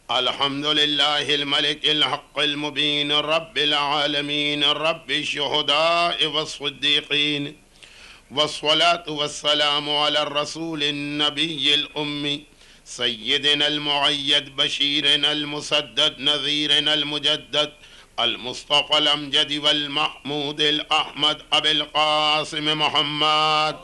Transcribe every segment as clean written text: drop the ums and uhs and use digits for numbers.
الحمد لله الملك الحق المبين رب العالمين رب الشهداء والصديقين، والصلاة والسلام على الرسول النبي الأمي سيدنا المؤيد بشيرنا المسدد نذيرنا المجدد المصطفى الأمجد والمحمود الأحمد أبي القاسم محمد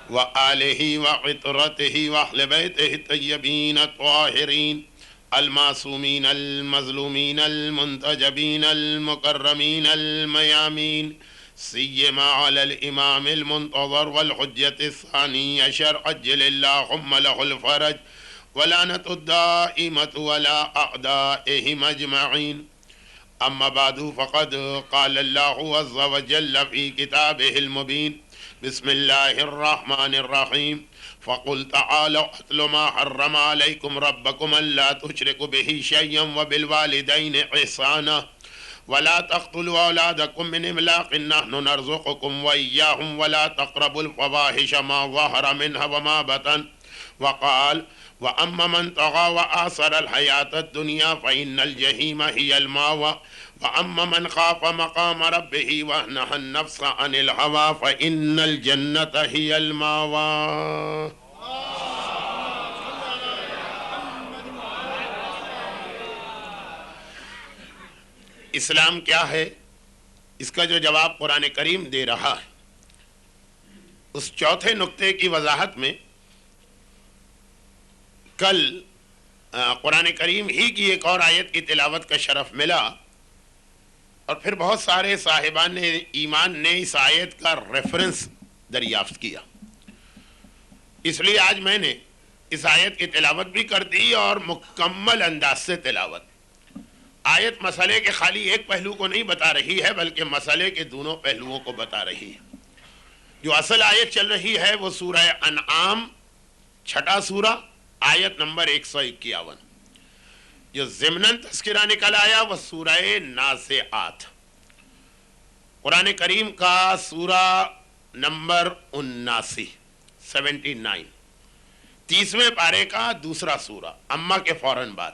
وآله وعطرته وأهل بيته الطيبين الطاهرين المعصومين المظلومين المنتجبين المكرمين الميامين، سيما على الإمام المنتظر والحجة الثاني عشر عجل اللهم له الفرج ولعنة الدائمة ولا أعدائهم أجمعين. أما بعد، فقد قال الله عز وجل في كتابه المبين: بسم الله الرحمن الرحيم. فقل تعالوا اتل ما حرم عليكم ربكم ألا تشركوا به شيئا وبالوالدين إحسانا ولا تقتلوا أولادكم من إملاق نحن نرزقكم وإياهم ولا تقربوا الفواحش ما ظهر منها وما بطن. وقال: وأما من طغى وآثر الحياة الدنيا فإن الجحيم هي المأوى وأما من خاف مقام ربه ونهى النفس عن الهوى فإن الجنة هي المأوى. اسلام کیا ہے؟ اس کا جو جواب قرآن کریم دے رہا ہے، اس چوتھے نقطے کی وضاحت میں کل قرآن کریم ہی کی ایک اور آیت کی تلاوت کا شرف ملا، اور پھر بہت سارے صاحبان ایمان نے اس آیت کا ریفرنس دریافت کیا. اس لیے آج میں نے اس آیت کی تلاوت بھی کر دی اور مکمل انداز سے تلاوت. آیت مسئلے کے خالی ایک پہلو کو نہیں بتا رہی ہے بلکہ مسئلے کے دونوں پہلوؤں کو بتا رہی ہے. جو اصل آیت چل رہی ہے وہ سورہ انعام چھٹا سورہ آیت نمبر 151. جو ضمناً تذکرہ نکل آیا وہ سورہ نازعات، قرآن کریم کا سورہ نمبر 79 30ویں پارے کا دوسرا سورہ، اما کے فوراً بعد.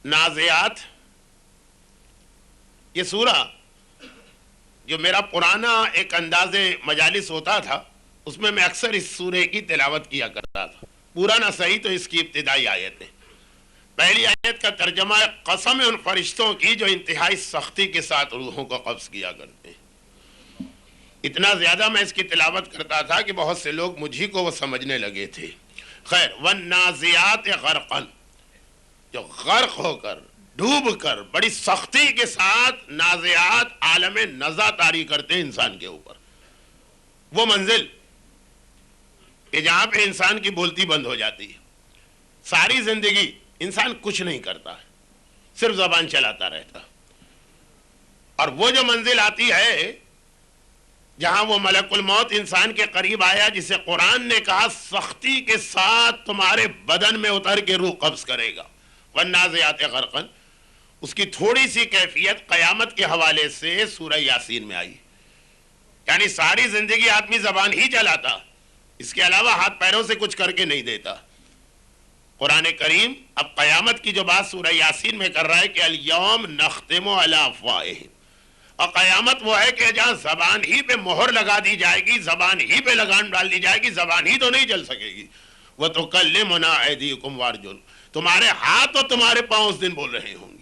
نازعات یہ سورہ جو میرا پرانا ایک انداز مجالس ہوتا تھا، اس میں اکثر اس سورے کی تلاوت کیا کرتا تھا. پورا نہ صحیح تو اس کی ابتدائی آیتیں. پہلی آیت کا ترجمہ ہے: قسم ان فرشتوں کی جو انتہائی سختی کے ساتھ روحوں کو قبض کیا کرتے ہیں. اتنا زیادہ میں اس کی تلاوت کرتا تھا کہ بہت سے لوگ مجھے کو وہ سمجھنے لگے تھے. خیر، والنازعات غرقا، جو غرق ہو کر ڈوب کر بڑی سختی کے ساتھ نازعات عالم نزع طاری کرتے ہیں انسان کے اوپر. وہ منزل کہ جہاں پہ انسان کی بولتی بند ہو جاتی ہے، ساری زندگی انسان کچھ نہیں کرتا ہے، صرف زبان چلاتا رہتا. اور وہ جو منزل آتی ہے جہاں وہ ملک الموت انسان کے قریب آیا، جسے قرآن نے کہا سختی کے ساتھ تمہارے بدن میں اتر کے روح قبض کرے گا، والنازعات غرقا، اس کی تھوڑی سی کیفیت قیامت کے حوالے سے سورہ یاسین میں آئی. یعنی ساری زندگی آدمی زبان ہی چلاتا، اس کے علاوہ ہاتھ پیروں سے کچھ کر کے نہیں دیتا. قرآن کریم اب قیامت کی جو بات سورہ یاسین میں کر رہا ہے کہ الیوم نختم علی افواہہم، اور قیامت وہ ہے کہ جہاں زبان ہی پہ مہر لگا دی جائے گی، زبان ہی پہ لگام ڈال دی جائے گی، زبان ہی تو نہیں چل سکے گی. وَتُكَلِّمُنَا أَيْدِيكُمْ وَأَرْجُلُكُمْ، تمہارے ہاتھ اور تمہارے پاؤں اس دن بول رہے ہوں گے.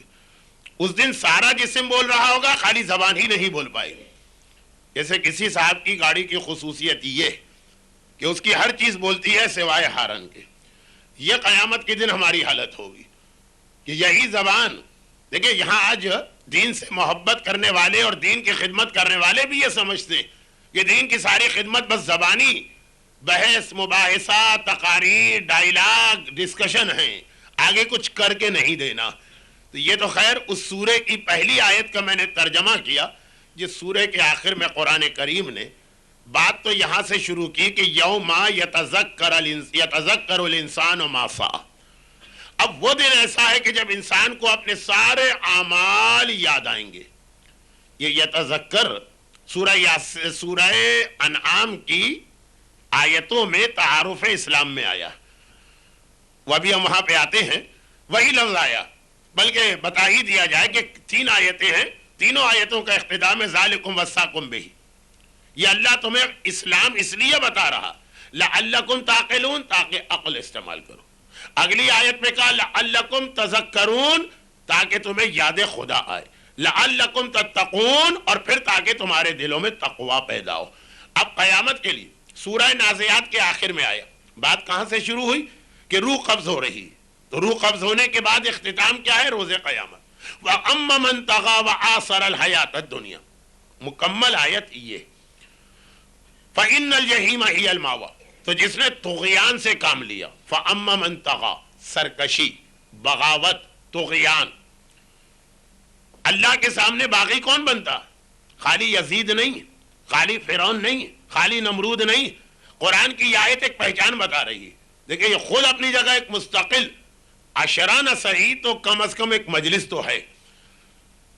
اس دن سارا جسم بول رہا ہوگا، خالی زبان ہی نہیں بول پائے گی. جیسے کسی صاحب کی گاڑی کی خصوصیت یہ کہ اس کی ہر چیز بولتی ہے سوائے ہارن کے. یہ قیامت کے دن ہماری حالت ہوگی کہ یہی زبان. دیکھیں، یہاں آج دین سے محبت کرنے والے اور دین کی خدمت کرنے والے بھی یہ سمجھتے کہ دین کی ساری خدمت بس زبانی بحث، مباحثہ، تقاریر، ڈائیلاگ، ڈسکشن ہیں، آگے کچھ کر کے نہیں دینا. تو یہ تو خیر اس سورے کی پہلی آیت کا میں نے ترجمہ کیا، جس سورے کے آخر میں قرآن کریم نے بات تو یہاں سے شروع کی کہ یوم یتذکر الانسان ما سعی. اب وہ دن ایسا ہے کہ جب انسان کو اپنے سارے اعمال یاد آئیں گے. یہ یتذکر سورہ انعام کی آیتوں میں تعارف اسلام میں آیا، وہ بھی ہم وہاں پہ آتے ہیں، وہی لفظ آیا، بلکہ بتا ہی دیا جائے کہ 3 آیتیں ہیں، تینوں آیتوں کا اختتام ہے ذالکم وصاکم بہ. یہ اللہ تمہیں اسلام اس لیے بتا رہا لعلکم تعقلون، تاکہ عقل استعمال کرو. اگلی آیت میں کہا لعلکم تذکرون، تاکہ تمہیں یاد خدا آئے، لعلکم تتقون، اور پھر تاکہ تمہارے دلوں میں تقوی پیدا ہو. اب قیامت کے لیے سورہ نازعات کے آخر میں آیا، بات کہاں سے شروع ہوئی کہ روح قبض ہو رہی، تو روح قبض ہونے کے بعد اختتام کیا ہے؟ روز قیامت. وَأَمَّا مَنْ طَغَى وَآثَرَ الْحَيَاةَ الدُّنْيَا، مکمل آیت یہ. فَإِنَّ الْجَحِيمَ هِيَ الْمَأْوَىٰ، تو جس نے طغیان سے کام لیا، فَأَمَّا مَنْ طَغَىٰ، سرکشی، بغاوت، طغیان. اللہ کے سامنے باغی کون بنتا؟ خالی یزید نہیں، خالی فرعون نہیں، خالی نمرود نہیں. قرآن کی یہ آیت ایک پہچان بتا رہی ہے. دیکھیں یہ خود اپنی جگہ ایک مستقل عشرانہ صحیح تو کم از کم ایک مجلس تو ہے،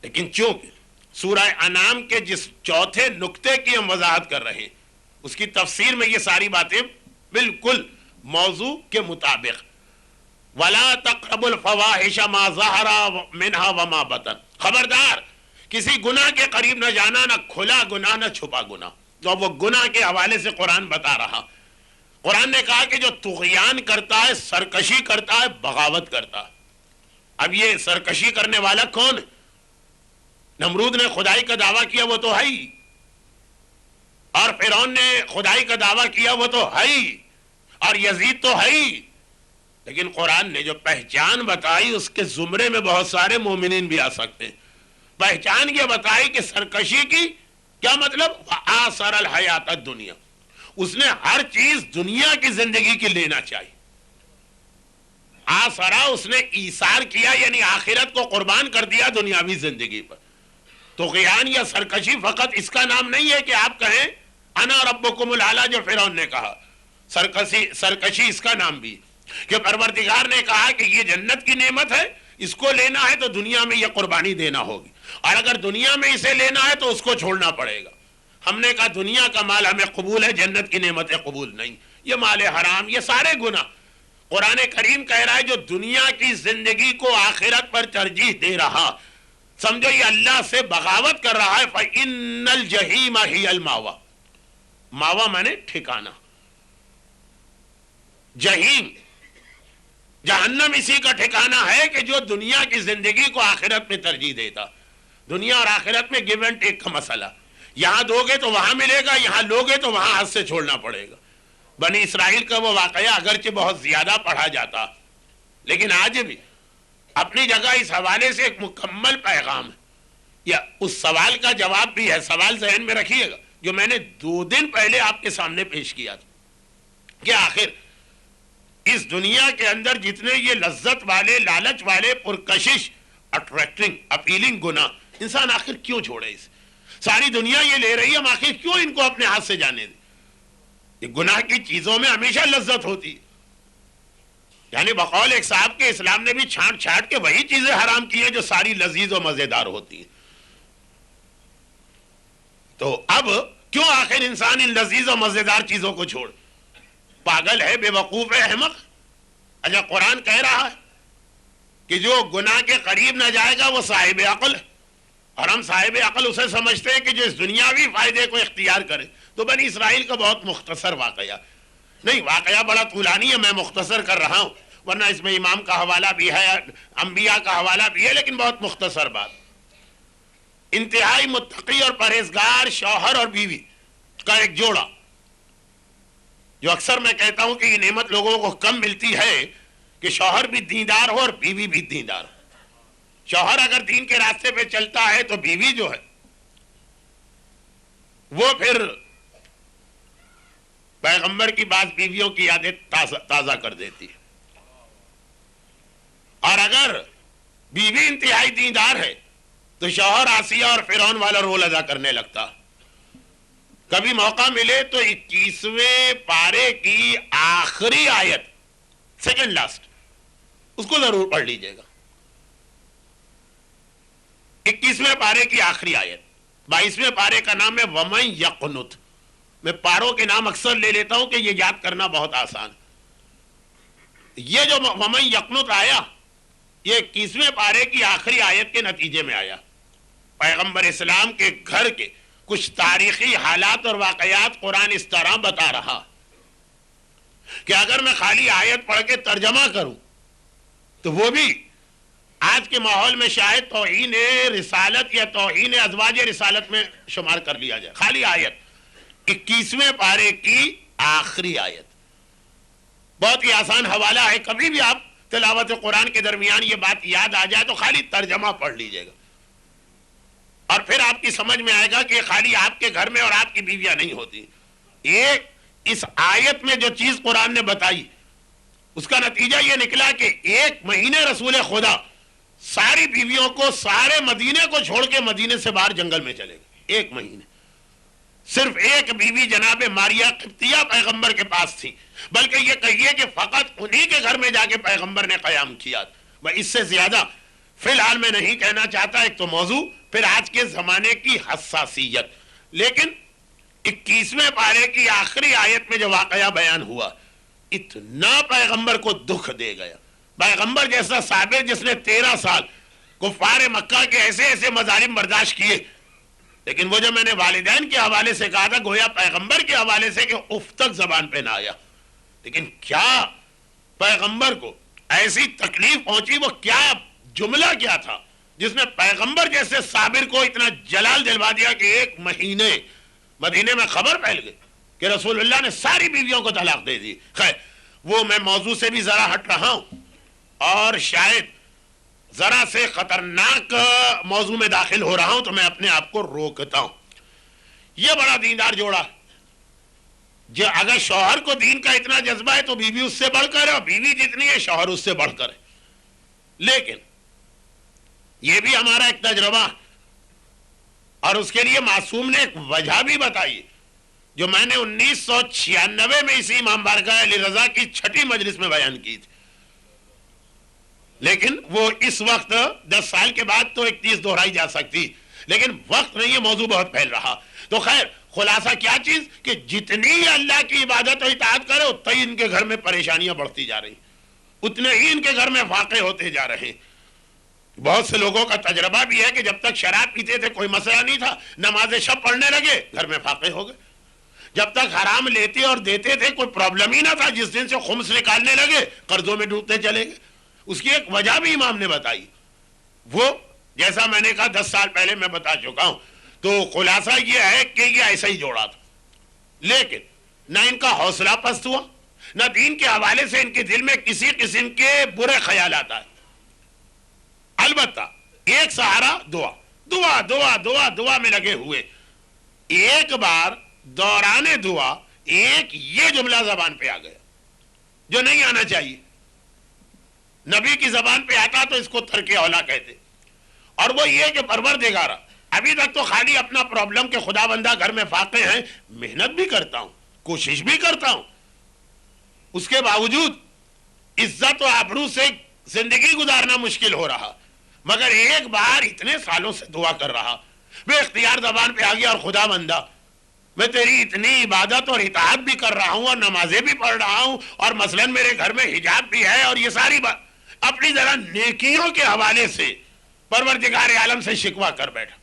لیکن چونکہ سورہ انعام کے جس چوتھے نقطے کی ہم وضاحت کر رہے ہیں اس کی تفسیر میں یہ ساری باتیں بالکل موضوع کے مطابق. وَلَا تَقْرَبُوا الْفَوَاحِشَ مَا ظَهَرَ مِنْهَا وَمَا بَطَنَ، خبردار کسی گناہ کے قریب نہ جانا، نہ کھلا گناہ نہ چھپا گناہ. تو وہ گناہ کے حوالے سے قرآن بتا رہا. قرآن نے کہا کہ جو طغیان کرتا ہے، سرکشی کرتا ہے، بغاوت کرتا ہے. اب یہ سرکشی کرنے والا کون ہے؟ نمرود نے خدائی کا دعویٰ کیا، وہ تو ہے ہی، اور فرعون نے خدائی کا دعویٰ کیا، وہ تو ہے ہی، اور یزید تو ہے ہی. لیکن قرآن نے جو پہچان بتائی اس کے زمرے میں بہت سارے مومنین بھی آ سکتے ہیں. پہچان یہ بتائی کہ سرکشی کی کیا مطلب؟ آثر الحیات الدنیا، اس نے ہر چیز دنیا کی زندگی کی لینا چاہیے. آثرا، اس نے ایثار کیا، یعنی آخرت کو قربان کر دیا دنیاوی زندگی پر. تو طغیان یا سرکشی فقط اس کا نام نہیں ہے کہ آپ کہیں انا ربکم الاعلی جو فرعون نے کہا. سرکشی اس کا نام بھی کہ پروردگار نے کہا کہ یہ جنت کی نعمت ہے، اس کو لینا ہے تو دنیا میں یہ قربانی دینا ہوگی، اور اگر دنیا میں اسے لینا ہے تو اس کو چھوڑنا پڑے گا. ہم نے کہا دنیا کا مال ہمیں قبول ہے، جنت کی نعمتیں قبول نہیں، یہ مال حرام، یہ سارے گناہ. قرآن کریم کہہ رہا ہے جو دنیا کی زندگی کو آخرت پر ترجیح دے رہا، سمجھو یہ اللہ سے بغاوت کر رہا ہے. فَإِنَّ الْجَحِيمَ هِيَ الْمَأْوَىٰ، ماوا مانے ٹھکانہ. جہیم، جہنم اسی کا ٹھکانہ ہے کہ جو دنیا کی زندگی کو آخرت میں ترجیح دیتا. دنیا اور آخرت میں گیو اینڈ ٹیک کا مسئلہ، یہاں دو گے تو وہاں ملے گا، یہاں لو گے تو وہاں ہاتھ سے چھوڑنا پڑے گا. بنی اسرائیل کا وہ واقعہ اگرچہ بہت زیادہ پڑھا جاتا لیکن آج بھی اپنی جگہ اس حوالے سے ایک مکمل پیغام ہے. یا اس سوال کا جواب بھی ہے، سوال ذہن میں رکھیے گا جو میں نے 2 دن پہلے آپ کے سامنے پیش کیا تھا کہ آخر اس دنیا کے اندر جتنے یہ لذت والے، لالچ والے، پرکشش، اٹریکٹنگ، اپیلنگ گناہ، انسان آخر کیوں چھوڑے؟ اسے ساری دنیا یہ لے رہی ہے، ہم آخر کیوں ان کو اپنے ہاتھ سے جانے دیں؟ یہ گناہ کی چیزوں میں ہمیشہ لذت ہوتی ہے. یعنی بقول ایک صاحب کے اسلام نے بھی چھانٹ چھانٹ کے وہی چیزیں حرام کی ہیں جو ساری لذیذ و مزیدار ہوتی ہیں. تو اب کیوں آخر انسان ان لذیذ و مزیدار چیزوں کو چھوڑ؟ پاگل ہے، بے وقوف ہے، احمق. اچھا قرآن کہہ رہا ہے کہ جو گناہ کے قریب نہ جائے گا وہ صاحب عقل ہے، اور ہم صاحب عقل اسے سمجھتے ہیں کہ جو اس دنیاوی فائدے کو اختیار کرے. تو بنی اسرائیل کا بہت مختصر واقعہ نہیں، واقعہ بڑا طولانی ہے، میں مختصر کر رہا ہوں، ورنہ اس میں امام کا حوالہ بھی ہے، انبیاء کا حوالہ بھی ہے، لیکن بہت مختصر بات. انتہائی متقی اور پرہیزگار شوہر اور بیوی کا ایک جوڑا، جو اکثر میں کہتا ہوں کہ یہ نعمت لوگوں کو کم ملتی ہے کہ شوہر بھی دیندار ہو اور بیوی بھی دیندار ہو. شوہر اگر دین کے راستے پہ چلتا ہے تو بیوی جو ہے وہ پھر پیغمبر کی بعض بیویوں کی یادیں تازہ کر دیتی ہے. اور اگر بیوی انتہائی دیندار ہے تو شوہر آسیہ اور فرعون والا رول ادا کرنے لگتا. کبھی موقع ملے تو 21ویں پارے کی آخری آیت، سیکنڈ لاسٹ، اس کو ضرور پڑھ لیجئے گا. 21ویں پارے کی آخری آیت، 22ویں پارے کا نام ہے وَمَن يَقْنُتْ. میں پاروں کے نام اکثر لے لیتا ہوں کہ یہ یاد کرنا بہت آسان. یہ جو ومن یقنط آیا یہ 21ویں پارے کی آخری آیت کے نتیجے میں آیا. پیغمبر اسلام کے گھر کے کچھ تاریخی حالات اور واقعات قرآن اس طرح بتا رہا کہ اگر میں خالی آیت پڑھ کے ترجمہ کروں تو وہ بھی آج کے ماحول میں شاید توہین رسالت یا توہین ازواج رسالت میں شمار کر لیا جائے. خالی آیت 21ویں پارے کی آخری آیت بہت ہی آسان حوالہ ہے. کبھی بھی آپ تلاوت قرآن کے درمیان یہ بات یاد آ جائے تو خالی ترجمہ پڑھ لیجئے گا اور پھر آپ کی سمجھ میں آئے گا کہ خالی آپ کے گھر میں اور آپ کی بیویاں نہیں ہوتی. ایک اس آیت میں جو چیز قرآن نے بتائی اس کا نتیجہ یہ نکلا کہ 1 مہینے رسول خدا ساری بیویوں کو سارے مدینے کو چھوڑ کے مدینے سے باہر جنگل میں چلے گئے. 1 مہینے صرف ایک بیوی جناب ماریا قبطیہ پیغمبر کے پاس تھی, بلکہ یہ کہیے کہ فقط انہی کے گھر میں جا کے پیغمبر نے قیام کیا. میں اس سے زیادہ فی الحال میں نہیں کہنا چاہتا. ایک تو موضوع, پھر آج کے زمانے کی حساسیت. لیکن 21ویں پارے کی آخری آیت میں جو واقعہ بیان ہوا اتنا پیغمبر کو دکھ دے گیا. پیغمبر جیسا صابر جس نے 13 سال کفار مکہ کے ایسے ایسے مظالم برداشت کیے, لیکن وہ جو میں نے والدین کے حوالے سے کہا تھا گویا پیغمبر کے حوالے سے کہ اف تک زبان پہ نہ آیا. لیکن کیا پیغمبر کو ایسی تکلیف پہنچی, وہ کیا جملہ کیا تھا جس نے پیغمبر جیسے صابر کو اتنا جلال دلوا دیا کہ 1 مہینے مدینے میں خبر پھیل گئی کہ رسول اللہ نے ساری بیویوں کو طلاق دے دی. خیر وہ میں موضوع سے بھی ذرا ہٹ رہا ہوں اور شاید ذرا سے خطرناک موضوع میں داخل ہو رہا ہوں تو میں اپنے آپ کو روکتا ہوں. یہ بڑا دیندار جوڑا, جو اگر شوہر کو دین کا اتنا جذبہ ہے تو بیوی اس سے بڑھ کر ہے اور بیوی جتنی ہے شوہر اس سے بڑھ کر ہے. لیکن یہ بھی ہمارا ایک تجربہ اور اس کے لیے معصوم نے ایک وجہ بھی بتائی جو میں نے 1996 میں اسی امام بارگاہ علی رضا کی 6ٹھی مجلس میں بیان کی تھی. لیکن وہ اس وقت 10 سال کے بعد تو ایک چیز دہرائی جا سکتی, لیکن وقت نہیں, یہ موضوع بہت پھیل رہا. تو خیر خلاصہ کیا چیز کہ جتنی اللہ کی عبادت و اطاعت کرے اتنا ہی ان کے گھر میں پریشانیاں بڑھتی جا رہی, اتنے ہی ان کے گھر میں واقع ہوتے جا رہے. بہت سے لوگوں کا تجربہ بھی ہے کہ جب تک شراب پیتے تھے کوئی مسئلہ نہیں تھا, نماز شب پڑھنے لگے گھر میں فاقے ہو گئے. جب تک حرام لیتے اور دیتے تھے کوئی پرابلم ہی نہ تھا, جس دن سے خمس نکالنے لگے قرضوں میں ڈوبتے چلے گئے. اس کی ایک وجہ بھی امام نے بتائی, وہ جیسا میں نے کہا 10 سال پہلے میں بتا چکا ہوں. تو خلاصہ یہ ہے کہ یہ ایسا ہی جوڑا تھا, لیکن نہ ان کا حوصلہ پست ہوا, نہ دین کے حوالے سے ان کے دل میں کسی قسم کے برے خیالات آئے. البتہ ایک سہارا دعا, دعا دعا دعا دعا میں لگے ہوئے. ایک بار دوران دعا ایک یہ جملہ زبان پہ آ گیا جو نہیں آنا چاہیے. نبی کی زبان پہ آتا تو اس کو ترک اولا کہتے, اور وہ یہ کہ پروردگارا ابھی تک تو خالی اپنا پرابلم کے خدا بندہ گھر میں فاقے ہیں, محنت بھی کرتا ہوں, کوشش بھی کرتا ہوں, اس کے باوجود عزت و آبرو سے زندگی گزارنا مشکل ہو رہا, مگر ایک بار اتنے سالوں سے دعا کر رہا, بے اختیار زبان پہ آ گیا, اور خدا بندہ میں تیری اتنی عبادت اور اطاعت بھی کر رہا ہوں اور نمازیں بھی پڑھ رہا ہوں, اور مثلاً میرے گھر میں حجاب بھی ہے, اور یہ ساری بات اپنی ذرا نیکیوں کے حوالے سے پروردگار عالم سے شکوہ کر بیٹھا.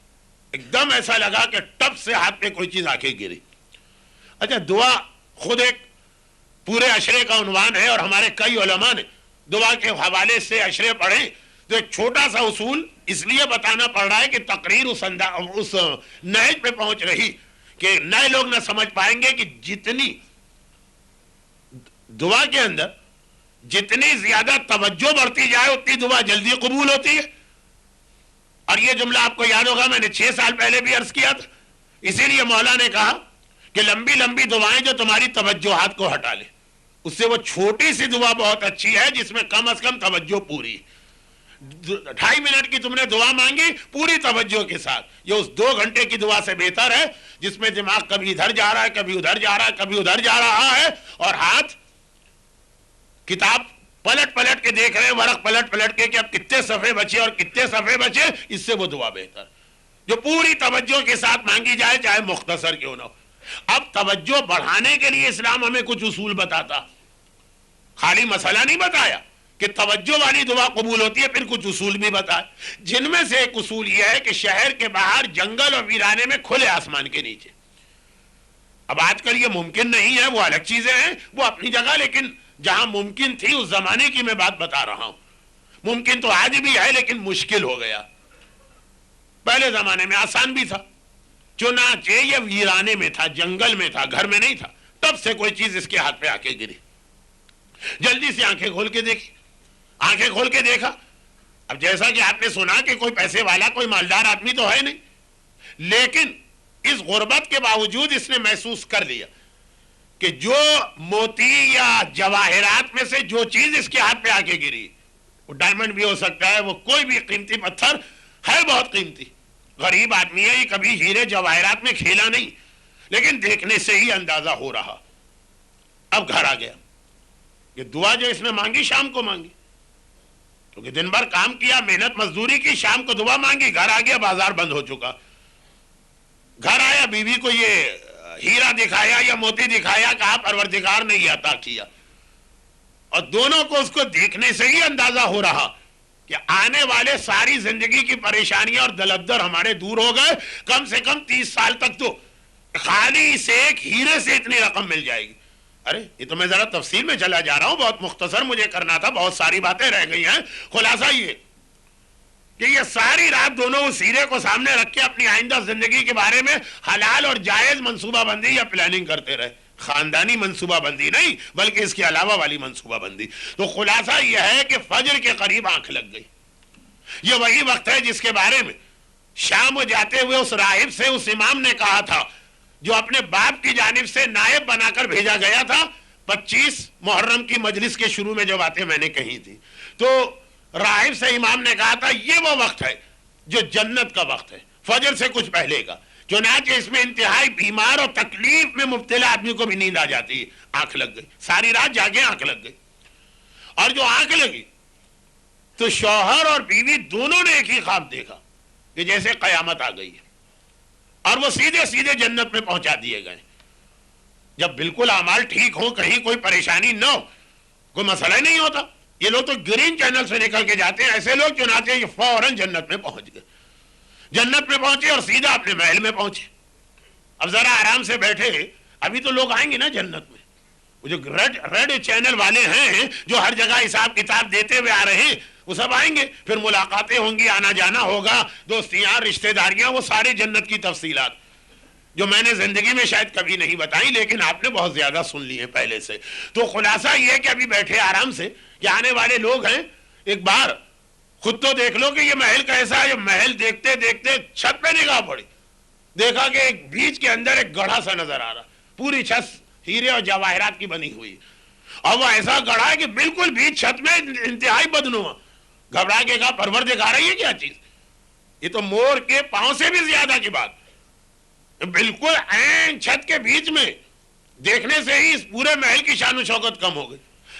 ایک دم ایسا لگا کہ ٹپ سے ہاتھ پہ کوئی چیز آ کے گری. اچھا دعا خود ایک پورے عشرے کا عنوان ہے, اور ہمارے کئی علماء نے دعا کے حوالے سے عشرے پڑھیں, تو ایک چھوٹا سا اصول اس لیے بتانا پڑ رہا ہے کہ تقریر اس نہج پہ پہنچ رہی کہ نئے لوگ نہ سمجھ پائیں گے کہ جتنی دعا کے اندر جتنی زیادہ توجہ بڑھتی جائے اتنی دعا جلدی قبول ہوتی ہے. اور یہ جملہ آپ کو یاد ہوگا, میں نے 6 سال پہلے بھی عرض کیا تھا. اسی لیے مولا نے کہا کہ لمبی لمبی دعائیں جو تمہاری توجہات کو ہٹا لے, اس سے وہ چھوٹی سی دعا بہت اچھی ہے جس میں کم از کم توجہ پوری. 2.5 منٹ کی تم نے دعا مانگی پوری توجہ کے ساتھ, یہ اس 2 گھنٹے کی دعا سے بہتر ہے جس میں دماغ کبھی ادھر جا رہا ہے, کبھی ادھر جا رہا ہے, کبھی ادھر جا رہا ہے, اور ہاتھ کتاب پلٹ پلٹ کے دیکھ رہے ہیں, ورق پلٹ پلٹ کے کہ اب کتنے صفحے بچے اور کتنے صفحے بچے. اس سے وہ دعا بہتر جو پوری توجہ کے ساتھ مانگی جائے, چاہے مختصر کیوں نہ ہو. اب توجہ بڑھانے کے لیے اسلام ہمیں کچھ اصول بتاتا، خالی مسئلہ نہیں بتایا کہ توجہ والی دعا قبول ہوتی ہے، پھر کچھ اصول بھی بتائے، جن میں سے ایک اصول یہ ہے کہ شہر کے باہر جنگل اور ویرانے میں کھلے آسمان کے نیچے. اب آج کل یہ ممکن نہیں ہے، وہ الگ چیزیں ہیں، وہ اپنی جگہ، لیکن جہاں ممکن تھی اس زمانے کی میں بات بتا رہا ہوں. ممکن تو آج بھی ہے لیکن مشکل ہو گیا، پہلے زمانے میں آسان بھی تھا. چنانچہ یہ ویرانے میں تھا، جنگل میں تھا، گھر میں نہیں تھا. تب سے کوئی چیز اس کے ہاتھ پہ آ کے گری، جلدی سے آنکھیں کھول کے دیکھی، آنکھیں کھول کے دیکھا. اب جیسا کہ آپ نے سنا کہ کوئی پیسے والا کوئی مالدار آدمی تو ہے نہیں، لیکن اس غربت کے باوجود اس نے محسوس کر لیا کہ جو موتی یا جواہرات میں سے جو چیز اس کے ہاتھ پہ آ کے گری، وہ ڈائمنڈ بھی ہو سکتا ہے، وہ کوئی بھی قیمتی پتھر ہے، بہت قیمتی. غریب آدمی ہے، یہ کبھی ہیرے جواہرات میں کھیلا نہیں، لیکن دیکھنے سے ہی اندازہ ہو رہا. اب گھر آ گیا، یہ دعا جو اس نے مانگی شام کو مانگی، کیونکہ دن بھر کام کیا، محنت مزدوری کی، شام کو دعا مانگی، گھر آ گیا، بازار بند ہو چکا. گھر آیا، بیوی کو یہ ہیرا دکھایا یا موتی دکھایا، کہا پروردگار نے یہ عطا کیا. اور دونوں کو اس کو دیکھنے سے ہی اندازہ ہو رہا کہ آنے والے ساری زندگی کی پریشانیاں اور دلدر ہمارے دور ہو گئے. کم سے کم 30 سال تک تو خالی اس ایک ہیرے سے اتنی رقم مل جائے گی. ارے یہ تو میں ذرا تفصیل میں چلا جا رہا ہوں، بہت مختصر مجھے کرنا تھا، بہت ساری باتیں رہ گئی ہیں. خلاصہ یہ کہ یہ ساری رات دونوں اس ہیرے کو سامنے رکھ کے اپنی آئندہ زندگی کے بارے میں حلال اور جائز منصوبہ بندی یا پلاننگ کرتے رہے. خاندانی منصوبہ بندی نہیں بلکہ اس کے علاوہ والی منصوبہ بندی. تو خلاصہ یہ ہے کہ فجر کے قریب آنکھ لگ گئی. یہ وہی وقت ہے جس کے بارے میں شام جاتے ہوئے اس راہب سے اس امام نے کہا تھا، جو اپنے باپ کی جانب سے نائب بنا کر بھیجا گیا تھا. 25 محرم کی مجلس کے شروع میں جو باتیں میں نے کہی تھی، تو راہب سے امام نے کہا تھا یہ وہ وقت ہے جو جنت کا وقت ہے، فجر سے کچھ پہلے کا. چنانچہ اس میں انتہائی بیمار اور تکلیف میں مبتلا آدمی کو بھی نیند آ جاتی ہے. آنکھ لگ گئی، ساری رات جاگے، آنکھ لگ گئی. اور جو آنکھ لگی تو شوہر اور بیوی دونوں نے ایک ہی خواب دیکھا کہ جیسے قیامت آ گئی ہے، اور وہ سیدھے سیدھے جنت میں پہنچا دیے گئے. جب بالکل اعمال ٹھیک ہو، کہیں کوئی پریشانی نہ ہو، کوئی مسئلہ ہی نہیں ہوتا. یہ لوگ تو گرین چینل سے نکل کے جاتے ہیں، ایسے لوگ چنانچہ یہ فوراً جنت میں پہنچ گئے. جنت میں پہنچے اور سیدھا اپنے محل میں پہنچے. اب ذرا آرام سے بیٹھے، ابھی تو لوگ آئیں گے نا جنت میں. وہ جو ریڈ چینل والے ہیں جو ہر جگہ حساب کتاب دیتے ہوئے آ رہے ہیں، وہ سب آئیں گے، پھر ملاقاتیں ہوں گی، آنا جانا ہوگا، دوستیاں، رشتہ داریاں، وہ سارے جنت کی تفصیلات جو میں نے زندگی میں شاید کبھی نہیں بتائی، لیکن آپ نے بہت زیادہ سن لی ہیں پہلے سے. تو خلاصہ یہ ہے کہ ابھی بیٹھے آرام سے، کہ آنے والے لوگ ہیں. ایک بار خود تو دیکھ لو کہ یہ محل کیسا ہے. یہ محل دیکھتے دیکھتے چھت پہ نگاہ پڑی، دیکھا کہ ایک بیچ کے اندر ایک گڑھا سا نظر آ رہا، پوری چھت ہیرے اور جواہرات کی بنی ہوئی، اور وہ ایسا گڑھا ہے کہ بالکل بیچ چھت میں انتہائی بدنما. گھبرا کے کہا پروردگار یہ کیا چیز؟ یہ تو مور کے پاؤں سے بھی زیادہ کی بات، بالکل عین چھت کے بیچ میں. دیکھنے سے ہی اس پورے محل کی شان و شوکت کم ہو گئی.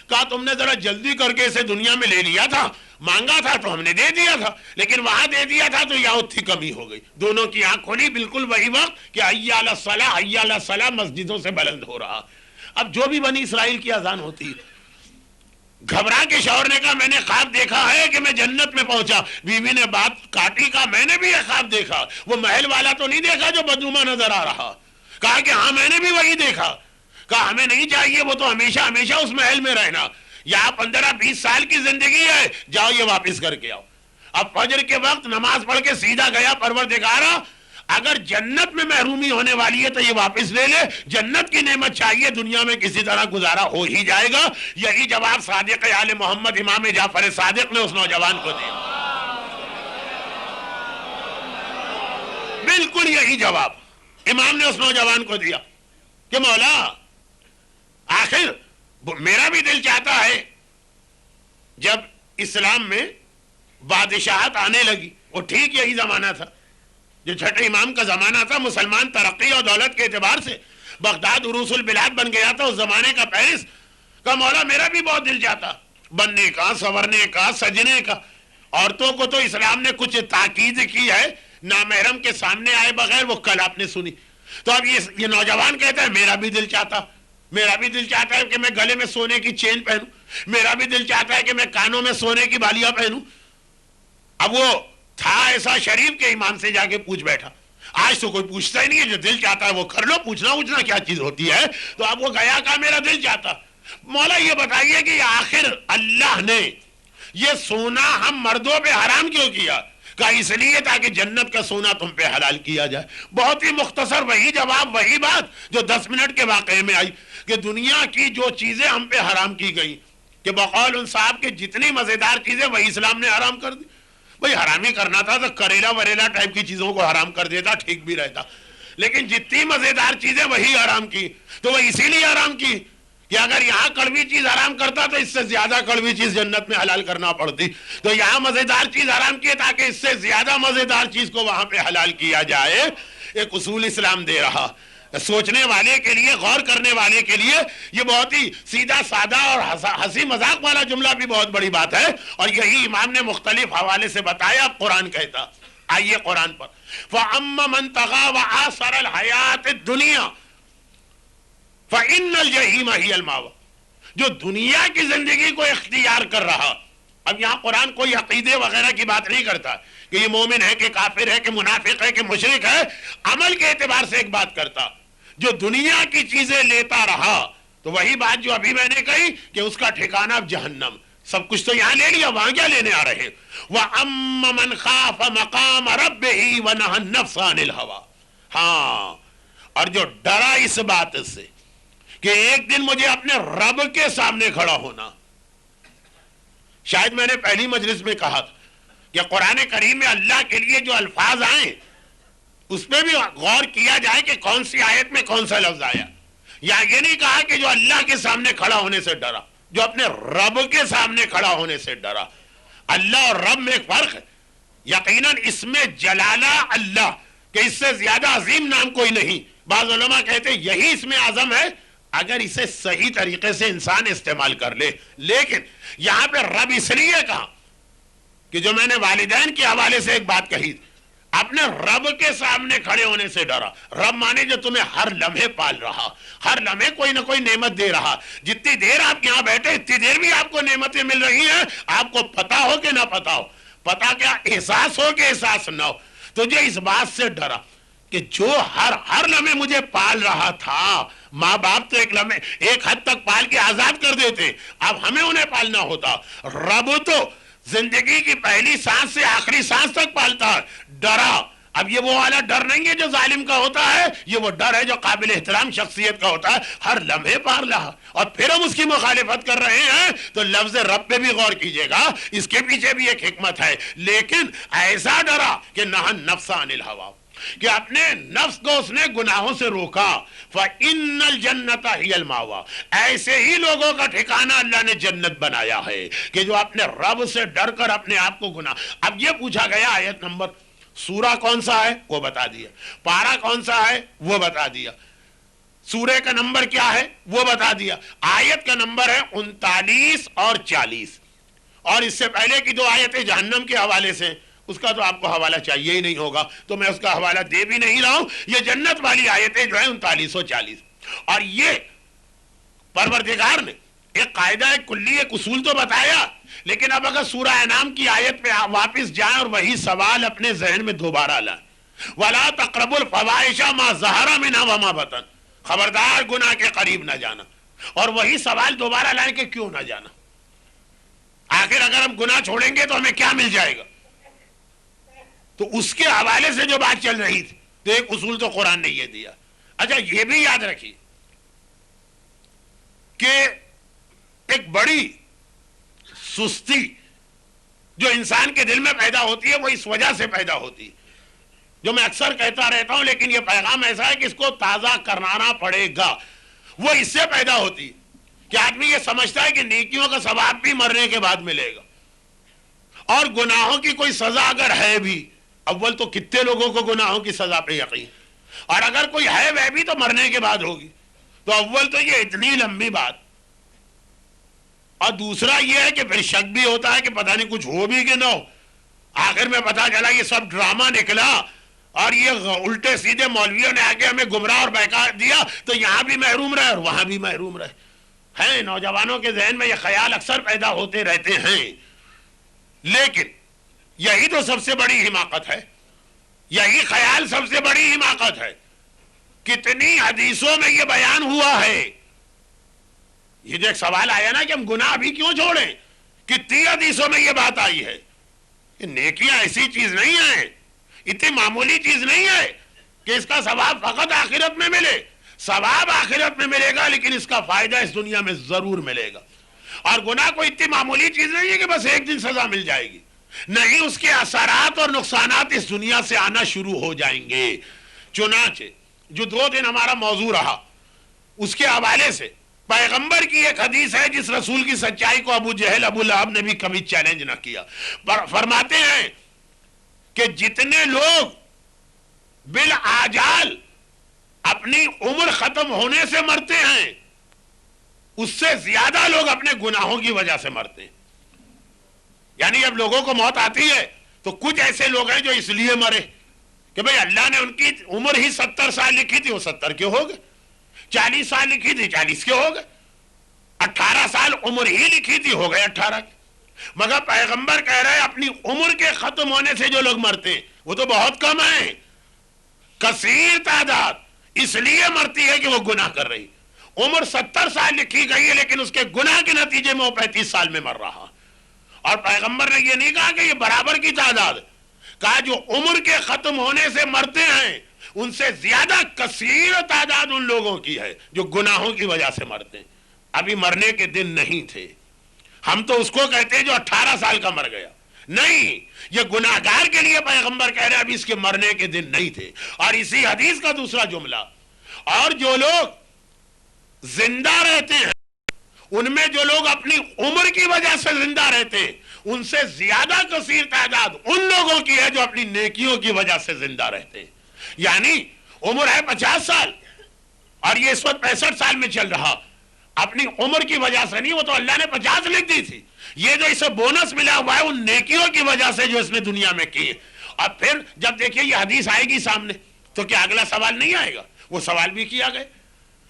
کہا تم نے ذرا جلدی کر کے اسے دنیا میں لے لیا تھا، مانگا تھا تو ہم نے دے دیا تھا، لیکن وہاں دے دیا تھا تو یہاں اتنی کمی ہو گئی. دونوں کی آنکھ کھولی، بالکل وہی وقت کہ حی علی الصلاۃ، حی علی الصلاۃ مسجدوں سے بلند ہو رہا. اب جو بھی بنی اسرائیل کی اذان ہوتی، گھبرا کے شوہر نے کہا میں نے خواب دیکھا ہے کہ میں جنت میں پہنچا. بیوی نے بات کاٹی، کہا میں نے بھی یہ خواب دیکھا، وہ محل والا تو نہیں دیکھا جو بدنما نظر آ رہا. کہا کہ ہاں میں نے بھی وہی دیکھا. کہا ہمیں نہیں چاہیے وہ تو ہمیشہ ہمیشہ اس محل میں رہنا، یہاں 15-20 سال کی زندگی ہے، جاؤ یہ واپس کر کے آؤ. اب فجر کے وقت نماز پڑھ کے سیدھا گیا، پروردگارا اگر جنت میں محرومی ہونے والی ہے تو یہ واپس لے لے، جنت کی نعمت چاہیے، دنیا میں کسی طرح گزارا ہو ہی جائے گا. یہی جواب صادق آل محمد امام جعفر صادق نے اس نوجوان کو دیا. بالکل یہی جواب امام نے اس نوجوان کو دیا کہ مولا آخر میرا بھی دل چاہتا ہے. جب اسلام میں بادشاہت آنے لگی، وہ ٹھیک یہی زمانہ تھا جو چھٹے امام کا زمانہ تھا، مسلمان ترقی اور دولت کے اعتبار سے بغداد عروس البلاد بن گیا تھا، اس زمانے کا پیرس. کا مولا میرا بھی بہت دل چاہتا بننے کا، سنورنے کا، سجنے کا. عورتوں کو تو اسلام نے کچھ تاکید کی ہے، نامحرم کے سامنے آئے بغیر، وہ کل آپ نے سنی. تو اب یہ نوجوان کہتا ہے میرا بھی دل چاہتا ہے کہ میں گلے میں سونے کی چین پہنوں، میرا بھی دل چاہتا ہے کہ میں کانوں میں سونے کی بالیاں پہنوں. اب وہ تھا ایسا شریف کے ایمان سے جا کے پوچھ بیٹھا. آج تو کوئی پوچھتا ہی نہیں ہے، جو دل چاہتا ہے وہ کر لو، پوچھنا کیا چیز ہوتی ہے. تو اب وہ گیا کہا میرا دل چاہتا. مولا یہ بتائیے کہ آخر اللہ نے یہ سونا ہم مردوں پہ حرام کیوں کیا؟ کہا اس لیے تاکہ جنت کا سونا تم پہ حلال کیا جائے. بہت ہی مختصر وہی جواب، وہی بات جو 10 منٹ کے واقعے میں آئی کہ دنیا کی جو چیزیں ہم پہ حرام کی گئی، کہ بقول ان صاحب کے جتنی مزیدار چیزیں وہی اسلام نے حرام کر دی. بھئی حرامی کرنا تھا تو کریلا وریلا ٹائپ کی چیزوں کو حرام کر دیتا، ٹھیک بھی رہتا. لیکن جتنی مزیدار چیزیں وہی حرام کی. تو وہ اسی لیے حرام کی کہ اگر یہاں کڑوی چیز حرام کرتا تو اس سے زیادہ کڑوی چیز جنت میں حلال کرنا پڑتی. تو یہاں مزیدار چیز حرام کی تاکہ اس سے زیادہ مزیدار چیز کو وہاں پہ حلال کیا جائے. ایک اصول اسلام دے رہا. سوچنے والے کے لیے، غور کرنے والے کے لیے یہ بہت ہی سیدھا سادہ اور ہنسی مذاق والا جملہ بھی بہت بڑی بات ہے. اور یہی امام نے مختلف حوالے سے بتایا. قرآن کہتا، آئیے قرآن پر، فَأَمَّا مَنْ طَغَى وَآثَرَ الْحَيَاةَ الدُّنْيَا فَإِنَّ الْجَحِيمَ هِيَ الْمَأْوَىٰ. جو دنیا کی زندگی کو اختیار کر رہا. اب یہاں قرآن کوئی عقیدے وغیرہ کی بات نہیں کرتا کہ یہ مومن ہے کہ کافر ہے کہ منافق ہے کہ مشرک ہے. عمل کے اعتبار سے ایک بات کرتا، جو دنیا کی چیزیں لیتا رہا تو وہی بات جو ابھی میں نے کہی کہ اس کا ٹھکانہ جہنم. سب کچھ تو یہاں لے لیا، وہاں کیا لینے آ رہے؟ وَأَمَّا مَنْ خَافَ مَقَامَ رَبِّهِ وَنَهَى النَّفْسَ عَنِ الْهَوَىٰ. ہاں، اور جو ڈرا اس بات سے کہ ایک دن مجھے اپنے رب کے سامنے کھڑا ہونا. شاید میں نے پہلی مجلس میں کہا تھا کہ قرآن کریم میں اللہ کے لیے جو الفاظ آئیں اس پہ بھی غور کیا جائے کہ کون سی آیت میں کون سا لفظ آیا. یا یہ نہیں کہا کہ جو اللہ کے سامنے کھڑا ہونے سے ڈرا، جو اپنے رب کے سامنے کھڑا ہونے سے ڈرا. اللہ اور رب میں ایک فرق ہے. یقیناً اس میں جلالہ اللہ کہ اس سے زیادہ عظیم نام کوئی نہیں. بعض علماء کہتے ہیں یہی اس میں اعظم ہے اگر اسے صحیح طریقے سے انسان استعمال کر لے. لیکن یہاں پہ رب اس لیے کہا کہ جو میں نے والدین کے حوالے سے ایک بات کہی، اپنے رب کے سامنے کھڑے ہونے سے ڈرا. رب مانے جو تمہیں ہر لمحے پال رہا، ہر لمحے کوئی نہ کوئی نعمت دے رہا. جتنی دیر آپ یہاں بیٹھے اتنی دیر بھی آپ کو نعمتیں مل رہی ہیں، آپ کو پتا ہو کہ نہ پتا ہو، پتا کیا احساس ہو کہ احساس نہ ہو. تو جو اس بات سے ڈرا کہ جو ہر لمحے مجھے پال رہا تھا. ماں باپ تو ایک حد تک پال کے آزاد کر دیتے، اب ہمیں انہیں پالنا ہوتا. رب تو زندگی کی پہلی سانس سے آخری سانس تک پالتا ہے. ڈرا. اب یہ وہ والا ڈر نہیں ہے جو ظالم کا ہوتا ہے، یہ وہ ڈر ہے جو قابل احترام شخصیت کا ہوتا ہے. ہر لمحے پال رہا اور پھر ہم اس کی مخالفت کر رہے ہیں. تو لفظ رب پہ بھی غور کیجئے گا، اس کے پیچھے بھی ایک حکمت ہے. لیکن ایسا ڈرا کہ نہا النفس عن الہویٰ، کہ اپنے نفس کو اس نے گناہوں سے روکا. فَإِنَّ الْجَنَّةَ هِيَ الْمَأْوَىٰ. ایسے ہی لوگوں کا ٹھکانہ اللہ نے جنت بنایا ہے کہ جو اپنے رب سے ڈر کر اپنے آپ کو گناہ. اب یہ پوچھا گیا آیت نمبر، سورہ کون سا ہے وہ بتا دیا، پارہ کون سا ہے وہ بتا دیا، سورہ کا نمبر کیا ہے وہ بتا دیا. آیت کا نمبر ہے 39 اور 40. اور اس سے پہلے کی دو آیتیں جہنم کے حوالے سے، اس کا تو آپ کو حوالہ چاہیے ہی نہیں ہوگا تو میں اس کا حوالہ دے بھی نہیں رہا ہوں. یہ جنت والی آیتیں جو ہیں 39 و 40. اور یہ پروردگار نے ایک قاعدہ، ایک کلی، ایک اصول تو بتایا. لیکن اب اگر سورہ انعام کی آیت پہ واپس جائیں اور وہی سوال اپنے ذہن میں دوبارہ لائیں، وَلَا تَقْرَبُوا الْفَوَاحِشَ مَا ظَهَرَ مِنْهَا وَمَا بَطَنَ. خبردار گناہ کے قریب نہ جانا. اور وہی سوال دوبارہ لائیں کہ کیوں نہ جانا؟ آخر اگر ہم گناہ چھوڑیں گے تو ہمیں کیا مل جائے گا؟ تو اس کے حوالے سے جو بات چل رہی تھی تو ایک اصول تو قرآن نے یہ دیا. اچھا یہ بھی یاد رکھیے کہ ایک بڑی سستی جو انسان کے دل میں پیدا ہوتی ہے وہ اس وجہ سے پیدا ہوتی ہے، جو میں اکثر کہتا رہتا ہوں لیکن یہ پیغام ایسا ہے کہ اس کو تازہ کرنا پڑے گا. وہ اس سے پیدا ہوتی ہے کہ آدمی یہ سمجھتا ہے کہ نیکیوں کا ثواب بھی مرنے کے بعد ملے گا، اور گناہوں کی کوئی سزا اگر ہے بھی، اول تو کتنے لوگوں کو گناہوں کی سزا پہ یقین، اور اگر کوئی ہے وہ بھی تو مرنے کے بعد ہوگی. تو اول تو یہ اتنی لمبی بات، اور دوسرا یہ ہے کہ پھر شک بھی ہوتا ہے کہ پتہ نہیں کچھ ہو بھی کہ نہ ہو. آخر میں پتا چلا یہ سب ڈرامہ نکلا اور یہ الٹے سیدھے مولویوں نے آگے ہمیں گمراہ اور بہکا دیا تو یہاں بھی محروم رہے اور وہاں بھی محروم رہے ہیں. نوجوانوں کے ذہن میں یہ خیال اکثر پیدا ہوتے رہتے ہیں. لیکن یہی تو سب سے بڑی حماقت ہے, یہی خیال سب سے بڑی حماقت ہے. کتنی حدیثوں میں یہ بیان ہوا ہے. یہ جو ایک سوال آیا نا کہ ہم گناہ ابھی کیوں چھوڑیں, کتنی حدیثوں میں یہ بات آئی ہے کہ نیکیاں ایسی چیز نہیں ہے, اتنی معمولی چیز نہیں ہے کہ اس کا ثواب فقط آخرت میں ملے. ثواب آخرت میں ملے گا لیکن اس کا فائدہ اس دنیا میں ضرور ملے گا. اور گناہ کو اتنی معمولی چیز نہیں ہے کہ بس ایک دن سزا مل جائے گی, نہیں, اس کے اثرات اور نقصانات اس دنیا سے آنا شروع ہو جائیں گے. چنانچہ جو 2 دن ہمارا موضوع رہا اس کے حوالے سے پیغمبر کی ایک حدیث ہے جس رسول کی سچائی کو ابو جہل ابو لہب نے بھی کبھی چیلنج نہ کیا. فرماتے ہیں کہ جتنے لوگ بالآجال اپنی عمر ختم ہونے سے مرتے ہیں اس سے زیادہ لوگ اپنے گناہوں کی وجہ سے مرتے ہیں. یعنی جب لوگوں کو موت آتی ہے تو کچھ ایسے لوگ ہیں جو اس لیے مرے کہ بھئی اللہ نے ان کی عمر ہی 70 سال لکھی تھی, وہ 70 کے ہو گئے. 40 سال لکھی تھی, 40 کے ہو گئے. 18 سال عمر ہی لکھی تھی, ہو گئے 18 کے. مگر پیغمبر کہہ رہے ہیں اپنی عمر کے ختم ہونے سے جو لوگ مرتے ہیں وہ تو بہت کم ہیں, کثیر تعداد اس لیے مرتی ہے کہ وہ گناہ کر رہی. عمر 70 سال لکھی گئی ہے لیکن اس کے گناہ کے نتیجے میں وہ 35 سال میں مر رہا. اور پیغمبر نے یہ نہیں کہا کہ یہ برابر کی تعداد, کہا جو عمر کے ختم ہونے سے مرتے ہیں ان سے زیادہ کثیر تعداد ان لوگوں کی ہے جو گناہوں کی وجہ سے مرتے ہیں. ابھی مرنے کے دن نہیں تھے. ہم تو اس کو کہتے ہیں جو 18 سال کا مر گیا. نہیں, یہ گناہگار کے لیے پیغمبر کہہ رہے ہیں ابھی اس کے مرنے کے دن نہیں تھے. اور اسی حدیث کا دوسرا جملہ, اور جو لوگ زندہ رہتے ہیں ان میں جو لوگ اپنی عمر کی وجہ سے زندہ رہتے ہیں ان سے زیادہ کثیر تعداد ان لوگوں کی ہے جو اپنی نیکیوں کی وجہ سے زندہ رہتے ہیں. یعنی عمر ہے 50 سال اور یہ اس وقت 65 سال میں چل رہا, اپنی عمر کی وجہ سے نہیں, وہ تو اللہ نے 50 لکھ دی تھی. یہ جو اسے بونس ملا ہوا ہے ان نیکیوں کی وجہ سے جو اس نے دنیا میں کی. اور پھر جب دیکھیے یہ حدیث آئے گی سامنے تو کیا اگلا سوال نہیں آئے گا؟ وہ سوال بھی کیا گئے,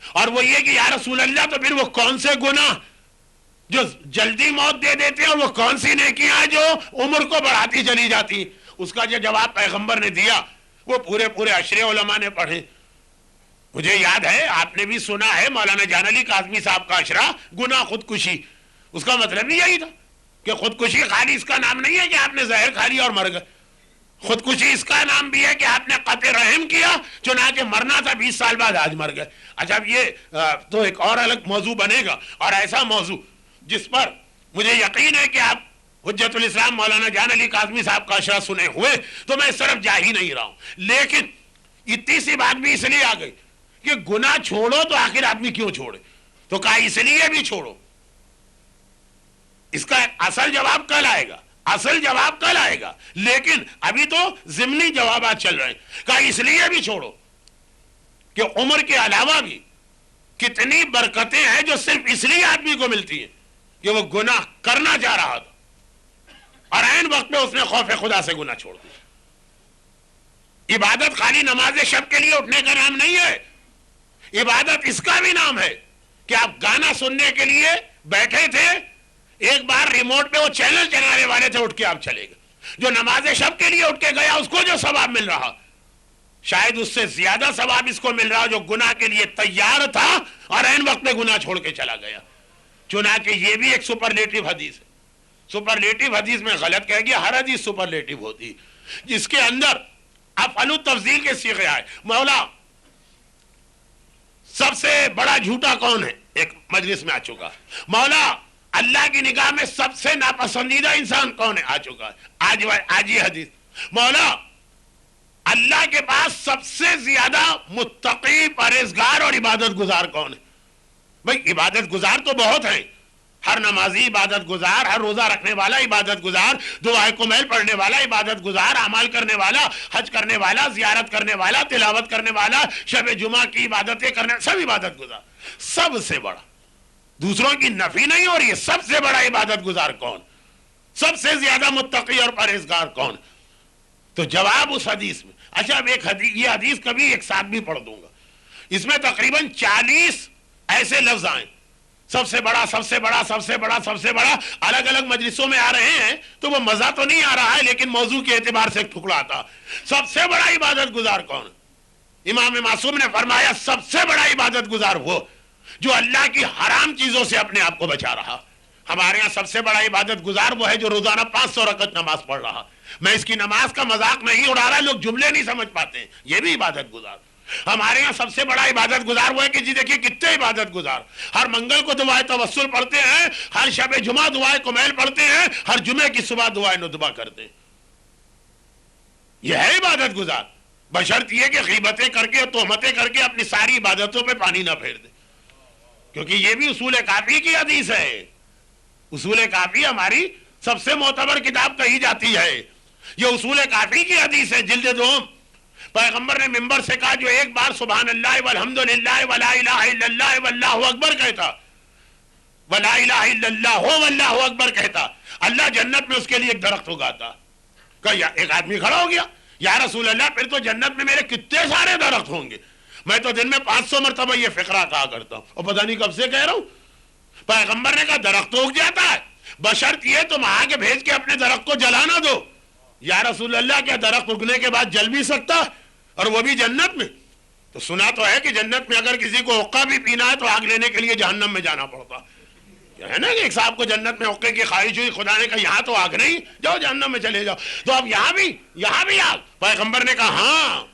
اور وہ یہ کہ یا رسول اللہ تو پھر وہ کون سے گناہ جو جلدی موت دے دیتے ہیں اور وہ کون سی نیکیاں ہیں جو عمر کو بڑھاتی چلی جاتی. اس کا جو جواب پیغمبر نے دیا وہ پورے عشرے علماء نے پڑھے. مجھے یاد ہے آپ نے بھی سنا ہے مولانا جان علی کاظمی صاحب کا اشرا گناہ خودکشی. اس کا مطلب بھی یہی تھا کہ خودکشی خالی اس کا نام نہیں ہے کہ آپ نے زہر کھا لیا اور مر گئے. خودکشی اس کا نام بھی ہے کہ آپ نے قطع رحم کیا, چنانچہ مرنا تھا 20 سال بعد آج مر گئے. اچھا یہ تو ایک اور الگ موضوع بنے گا, اور ایسا موضوع جس پر مجھے یقین ہے کہ آپ حجت الاسلام مولانا جان علی کاظمی صاحب کا اشرا سنے ہوئے تو میں اس طرف جا ہی نہیں رہا ہوں. لیکن اتنی سی بات بھی اس لیے آ گئی کہ گناہ چھوڑو تو آخر آدمی کیوں چھوڑے, تو کہا اس لیے بھی چھوڑو. اس کا اصل جواب کل آئے گا, اصل جواب کل آئے گا, لیکن ابھی تو ضمنی جوابات چل رہے ہیں. کہا اس لیے بھی چھوڑو کہ عمر کے علاوہ بھی کتنی برکتیں ہیں جو صرف اس لیے آدمی کو ملتی ہیں کہ وہ گناہ کرنا چاہ رہا تھا اور عین وقت میں اس نے خوف خدا سے گناہ چھوڑ دیا. عبادت خالی نماز شب کے لیے اٹھنے کا نام نہیں ہے, عبادت اس کا بھی نام ہے کہ آپ گانا سننے کے لیے بیٹھے تھے, ایک بار ریموٹ پہ وہ چینل چلانے والے تھے, اٹھ کے آپ چلے گئے. جو نماز شب کے لیے اٹھ کے گیا اس کو جو ثواب مل رہا شاید اس سے زیادہ ثواب اس کو مل رہا جو گناہ کے لیے تیار تھا اور عین وقت میں گناہ چھوڑ کے چلا گیا. چنانچہ یہ بھی ایک سپرلیٹو حدیث ہے. سپرلیٹو حدیث میں غلط کہہ گیا, ہر حدیث سپرلیٹو ہوتی جس کے اندر افعل تفضیل کے صیغے آئے. مولا سب سے بڑا جھوٹا کون ہے, ایک مجلس میں آ چکا. مولا اللہ کی نگاہ میں سب سے ناپسندیدہ انسان کون ہے, آ چکا ہے. آج یہ حدیث. مولا اللہ کے پاس سب سے زیادہ متقی پرہیزگار اور عبادت گزار کون ہے؟ بھئی عبادت گزار تو بہت ہیں, ہر نمازی عبادت گزار, ہر روزہ رکھنے والا عبادت گزار, دعائے کمیل پڑھنے والا عبادت گزار, اعمال کرنے والا, حج کرنے والا, زیارت کرنے والا, تلاوت کرنے والا, شب جمعہ کی عبادتیں کرنے, سب عبادت گزار. سب سے بڑا, دوسروں کی نفی نہیں ہو رہی ہے, سب سے بڑا عبادت گزار کون, سب سے زیادہ متقی اور پرہیزگار کون؟ تو جواب اس حدیث میں اچھا اب یہ حدیث کبھی ایک ساتھ بھی پڑھ دوں گا. اس میں تقریباً 40 ایسے لفظ آئے, سب سے بڑا, سب سے بڑا, سب سے بڑا, سب سے بڑا, الگ الگ مجلسوں میں آ رہے ہیں تو وہ مزہ تو نہیں آ رہا ہے, لیکن موضوع کے اعتبار سے ایک ٹکڑا آتا. سب سے بڑا عبادت گزار کون؟ امام معصوم نے فرمایا سب سے بڑا عبادت گزار وہ جو اللہ کی حرام چیزوں سے اپنے آپ کو بچا رہا. ہمارے ہاں سب سے بڑا عبادت گزار وہ ہے جو روزانہ 500 رکعت نماز پڑھ رہا. میں اس کی نماز کا مذاق نہیں اڑا رہا, لوگ جملے نہیں سمجھ پاتے ہیں, یہ بھی عبادت گزار. ہمارے ہاں سب سے بڑا عبادت گزار وہ ہے کہ جی دیکھیے کتنے عبادت گزار ہر منگل کو دعائے توسل پڑھتے ہیں, ہر شب جمعہ دعائے کمیل پڑھتے ہیں, ہر جمعے کی صبح دعائے ندبہ کرتے ہیں. یہ ہے عبادت گزار, بشرط یہ کہ غیبتیں کر کے تہمتیں کر کے اپنی ساری عبادتوں پہ پانی نہ پھیر دے, کیونکہ یہ بھی اصول کافی کی حدیث ہے. اصول کافی ہماری سب سے معتبر کتاب کہی جاتی ہے. یہ اصول کافی کی حدیث ہے, جلد 2. پیغمبر نے منبر سے کہا جو ایک بار سبحان اللہ والحمدللہ ولا الہ الا اللہ واللہ اکبر کہتا, ولا الہ الا اللہ واللہ اکبر کہتا, اللہ جنت میں اس کے لیے ایک درخت اگاتا. کہ ایک آدمی کھڑا ہو گیا, یا رسول اللہ پھر تو جنت میں میرے کتنے سارے درخت ہوں گے, میں تو دن میں 500 مرتبہ یہ فقرہ کہا کرتا ہوں اور پتہ نہیں کب سے کہہ رہا ہوں. پیغمبر نے کہا درخت تو اگ جاتا ہے, بشرط یہ تم آگے بھیج کے اپنے درخت کو جلانا دو. یا رسول اللہ کیا درخت اگنے کے بعد جل بھی سکتا ہے, اور وہ بھی جنت میں؟ تو سنا تو ہے کہ جنت میں اگر کسی کو حقہ بھی پینا ہے تو آگ لینے کے لیے جہنم میں جانا پڑتا ہے نا. کہ ایک صاحب کو جنت میں حقے کی خواہش ہوئی, خدا نے کہا یہاں تو آگ نہیں, جاؤ جہنم میں چلے جاؤ. تو اب یہاں بھی آگ. پیغمبر نے کہا ہاں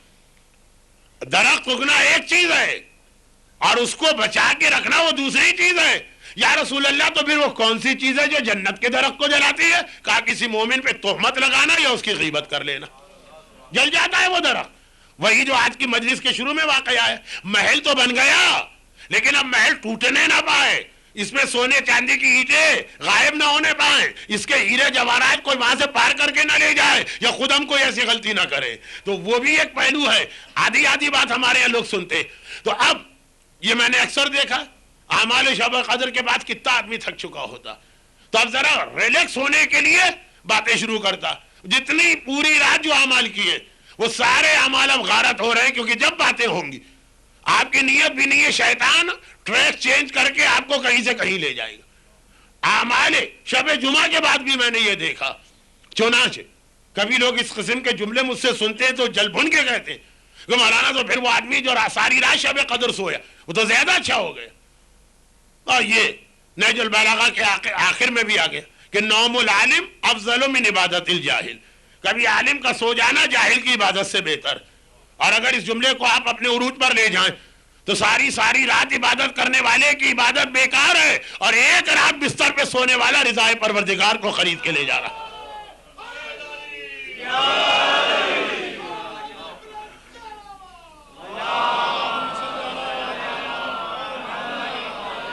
درخت اگنا ایک چیز ہے اور اس کو بچا کے رکھنا وہ دوسری چیز ہے. یا رسول اللہ تو پھر وہ کون سی چیز ہے جو جنت کے درخت کو جلاتی ہے؟ کہا کسی مومن پہ تہمت لگانا یا اس کی غیبت کر لینا, جل جاتا ہے وہ درخت. وہی جو آج کی مجلس کے شروع میں واقعہ ہے. محل تو بن گیا لیکن اب محل ٹوٹنے نہ پائے, اس میں سونے چاندی کی اینٹیں غائب نہ ہونے پائیں, اس کے ہیرے جواہرات کوئی وہاں سے پار کر کے نہ لے جائے, یا خود ہم کوئی ایسی غلطی نہ کرے. تو وہ بھی ایک پہلو ہے. آدھی بات ہمارے یہاں لوگ سنتے. تو اب یہ میں نے اکثر دیکھا اعمال شب قدر کے بعد کتنا آدمی تھک چکا ہوتا, تو اب ذرا ریلیکس ہونے کے لیے باتیں شروع کرتا. جتنی پوری رات جو اعمال کیے وہ سارے اعمال اب غارت ہو رہے ہیں, کیونکہ جب باتیں ہوں گی آپ کی نیت بھی نہیں ہے, شیطان ٹریک چینج کر کے آپ کو کہیں سے کہیں لے جائے گا. اعمال شب جمعہ کے بعد بھی میں نے یہ دیکھا. چنانچہ کبھی لوگ اس قسم کے جملے مجھ سے سنتے ہیں تو جل بھن کے کہتے کہ مولانا تو پھر وہ آدمی جو ساری رات شب قدر سویا وہ تو زیادہ اچھا ہو گیا. اور یہ نہج البلاغہ کے آخر میں بھی آ گیا کہ نوم العالم افضل من عبادت الجاہل, کبھی عالم کا سو جانا جاہل کی عبادت سے بہتر. اور اگر اس جملے کو آپ اپنے عروج پر لے جائیں تو ساری رات عبادت کرنے والے کی عبادت بیکار ہے, اور ایک رات بستر پہ سونے والا رضائے پروردگار کو خرید کے لے جا رہا.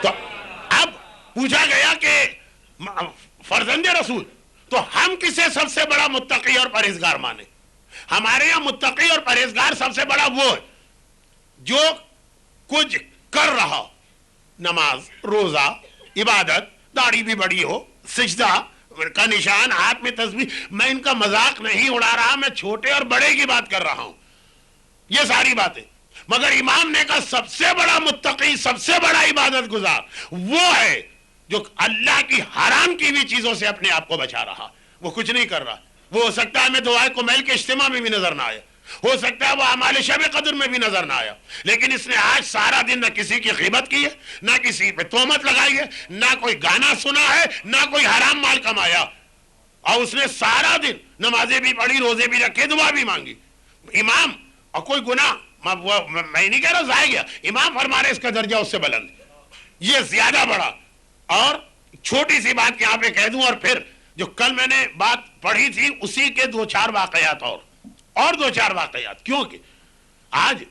تو اب پوچھا گیا کہ فرزند رسول تو ہم کسے سب سے بڑا متقی اور پرہیزگار مانے؟ ہمارے یہاں متقی اور پرہیزگار سب سے بڑا وہ ہے جو کچھ کر رہا, نماز, روزہ, عبادت, داڑھی بھی بڑی ہو, سجدہ کا نشان, ہاتھ میں تسبیح. میں ان کا مذاق نہیں اڑا رہا, میں چھوٹے اور بڑے کی بات کر رہا ہوں, یہ ساری باتیں. مگر امام نے کہا سب سے بڑا متقی, سب سے بڑا عبادت گزار وہ ہے جو اللہ کی حرام کی بھی چیزوں سے اپنے آپ کو بچا رہا. وہ کچھ نہیں کر رہا. وہ ہو سکتا ہے میں دعائے کمیل کے اجتماع میں بھی نظر نہ آیا, ہو سکتا ہے وہ اعمال شب قدر میں بھی نظر نہ آیا, لیکن اس نے آج سارا دن نہ کسی کی غیبت کی ہے, نہ کسی پہ تہمت لگائی ہے, نہ کوئی گانا سنا ہے, نہ کوئی حرام مال کمایا, اور اس نے سارا دن نمازیں بھی پڑھی, روزے بھی رکھے, دعا بھی مانگی. امام اور کوئی گناہ میں نہیں کہہ رہا ضائع گیا, امام فرما رہے اس کا درجہ اس سے بلند, یہ زیادہ بڑا. اور چھوٹی سی بات یہاں پہ کہہ دوں, اور پھر جو کل میں نے بات پڑھی تھی اسی کے 2-4 واقعات اور 2-4 واقعات, کیونکہ آج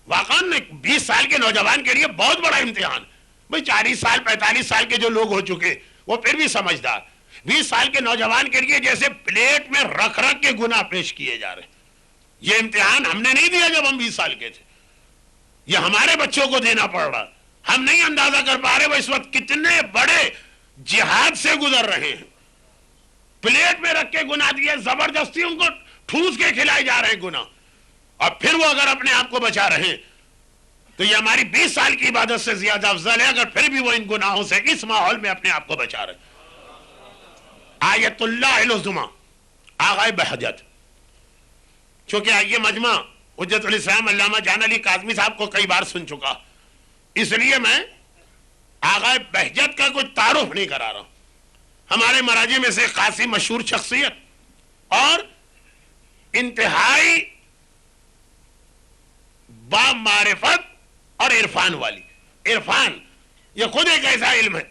واقعا 20 سال کے نوجوان کے لیے بہت بڑا امتحان. بھئی 40 سال 45 سال کے جو لوگ ہو چکے وہ پھر بھی سمجھدار, 20 سال کے نوجوان کے لیے جیسے پلیٹ میں رکھ کے گناہ پیش کیے جا رہے ہیں. یہ امتحان ہم نے نہیں دیا جب ہم 20 سال کے تھے, یہ ہمارے بچوں کو دینا پڑ رہا. ہم نہیں اندازہ کر پا رہے وہ اس وقت کتنے بڑے جہاد سے گزر رہے ہیں. پلیٹ میں رکھ کے گناہ دیے, زبردستی ان کو ٹھوس کے کھلائے جا رہے ہیں گناہ. اور پھر وہ اگر اپنے آپ کو بچا رہے ہیں تو یہ ہماری 20 سال کی عبادت سے زیادہ افضل ہے اگر پھر بھی وہ ان گناہوں سے اس ماحول میں اپنے آپ کو بچا رہے ہیں۔ آیت اللہ العظمی آغائے بہجت، چونکہ یہ مجمع حجت الاسلام علامہ جان علی کاظمی صاحب کو کئی بار سن چکا، اس لیے میں آغائے بہجت کا کوئی تعارف نہیں کرا رہا ہوں۔ ہمارے مراجع میں سے خاصی مشہور شخصیت اور انتہائی با معرفت اور عرفان والی، عرفان یہ خود ایک ایسا علم ہے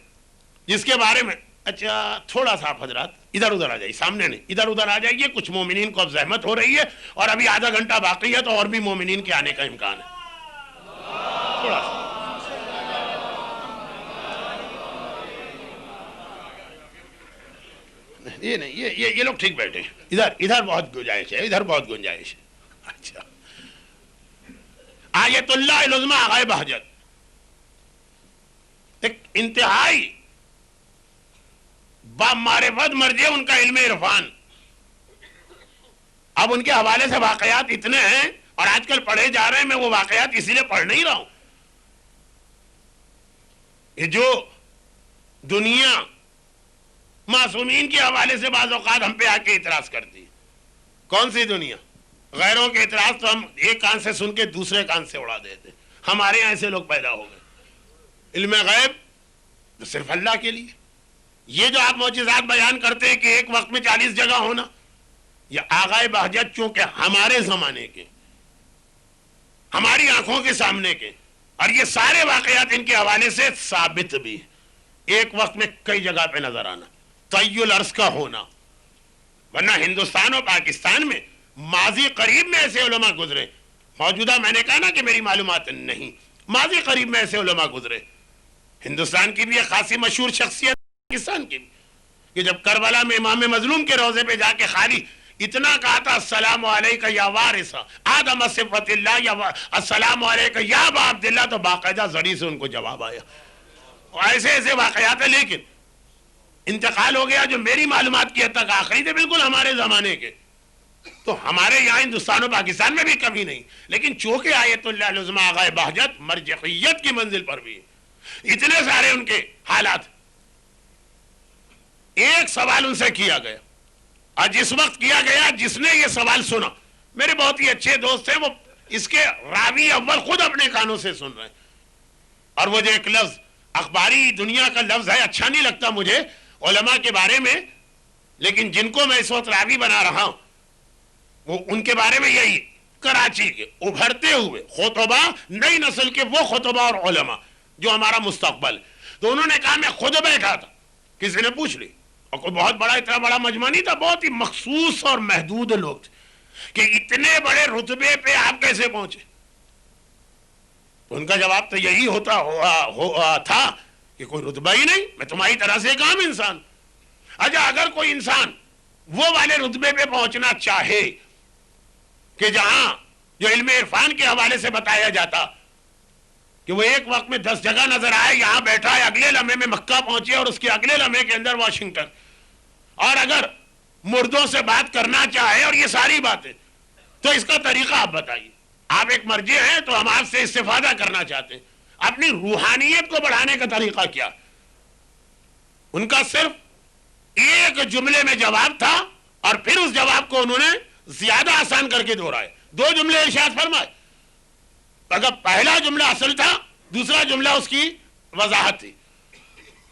جس کے بارے میں، اچھا تھوڑا سا آپ حضرات ادھر ادھر آ جائیے، سامنے نہیں ادھر ادھر آ جائیے، کچھ مومنین کو اب زحمت ہو رہی ہے اور ابھی آدھا گھنٹہ باقی ہے تو اور بھی مومنین کے آنے کا امکان ہے، تھوڑا سا یہ نہیں، یہ لوگ ٹھیک بیٹھے ہیں، ادھر بہت گنجائش ہے، ادھر بہت گنجائش ہے۔ اچھا آیت اللہ العظمی آغائے بہجت ایک انتہائی با معرفت مرجع، ان کا علم عرفان، اب ان کے حوالے سے واقعات اتنے ہیں اور آج کل پڑھے جا رہے ہیں، میں وہ واقعات اسی لیے پڑھ نہیں رہا ہوں۔ یہ جو دنیا معصومین کے حوالے سے بعض اوقات ہم پہ آ کے اعتراض کرتی ہے، کون سی دنیا؟ غیروں کے اعتراض تو ہم ایک کان سے سن کے دوسرے کان سے اڑا دیتے، ہمارے یہاں ایسے لوگ پیدا ہو گئے۔ علم غیب تو صرف اللہ کے لیے، یہ جو آپ معجزات بیان کرتے ہیں کہ ایک وقت میں 40 جگہ ہونا، یہ آغائے بہجت چونکہ ہمارے زمانے کے، ہماری آنکھوں کے سامنے کے، اور یہ سارے واقعات ان کے حوالے سے ثابت بھی، ایک وقت میں کئی جگہ پہ نظر آنا، طی الارض کا ہونا، ورنہ ہندوستان اور پاکستان میں ماضی قریب میں ایسے علماء گزرے، موجودہ میں نے کہا نا کہ میری معلومات نہیں، ماضی قریب میں ایسے علماء گزرے، ہندوستان کی بھی ایک خاصی مشہور شخصیت، پاکستان کی بھی، کہ جب کربلا میں امام مظلوم کے روضے پہ جا کے خالی اتنا کہا تھا السلام علیکہ یا وارث آدم صفت اللہ، یا السلام علیکہ یا ابا عبداللہ، تو باقاعدہ زری سے ان کو جواب آیا۔ ایسے ایسے واقعات ہیں، لیکن انتقال ہو گیا جو میری معلومات کی حد تک آخری تھے بالکل ہمارے زمانے کے، تو ہمارے یہاں ہندوستان و پاکستان میں بھی کبھی نہیں، لیکن چونکہ آیت اللہ العظمی آغائے بہجت مرجعیت کی منزل پر بھی ہے، اتنے سارے ان کے حالات، ایک سوال ان سے کیا گیا، اور جس وقت کیا گیا جس نے یہ سوال سنا، میرے بہت ہی اچھے دوست ہیں، وہ اس کے راوی اول خود اپنے کانوں سے سن رہے ہیں، اور وہ جو ایک لفظ اخباری دنیا کا لفظ ہے، اچھا نہیں لگتا مجھے علماء کے بارے میں، لیکن جن کو میں اس وقت راوی بنا رہا ہوں وہ ان کے بارے میں یہی، کراچی کے ابھرتے ہوئے خطبہ، نئی نسل کے وہ خطبہ اور علماء جو ہمارا مستقبل، تو انہوں نے کہا میں خود بیٹھا تھا، کسی نے پوچھ لی، اور کوئی بہت بڑا اتنا بڑا مجمع نہیں تھا، بہت ہی مخصوص اور محدود لوگ تھے، کہ اتنے بڑے رتبے پہ آپ کیسے پہنچے؟ ان کا جواب تو یہی ہوتا تھا کہ کوئی رتبہ ہی نہیں، میں تمہاری طرح سے ایک عام انسان۔ اچھا اگر کوئی انسان وہ والے رتبے پہ پہنچنا چاہے کہ جہاں جو علم عرفان کے حوالے سے بتایا جاتا کہ وہ ایک وقت میں 10 جگہ نظر آئے، یہاں بیٹھا ہے، اگلے لمحے میں مکہ پہنچے اور اس کے اگلے لمحے کے اندر واشنگٹن، اور اگر مردوں سے بات کرنا چاہے اور یہ ساری باتیں، تو اس کا طریقہ آپ بتائیے، آپ ایک مرجع ہیں تو ہم آپ سے استفادہ کرنا چاہتے ہیں، اپنی روحانیت کو بڑھانے کا طریقہ کیا؟ ان کا صرف ایک جملے میں جواب تھا، اور پھر اس جواب کو انہوں نے زیادہ آسان کر کے دہرائے، 2 جملے ارشاد فرمائے، اگر پہلا جملہ اصل تھا، دوسرا جملہ اس کی وضاحت تھی،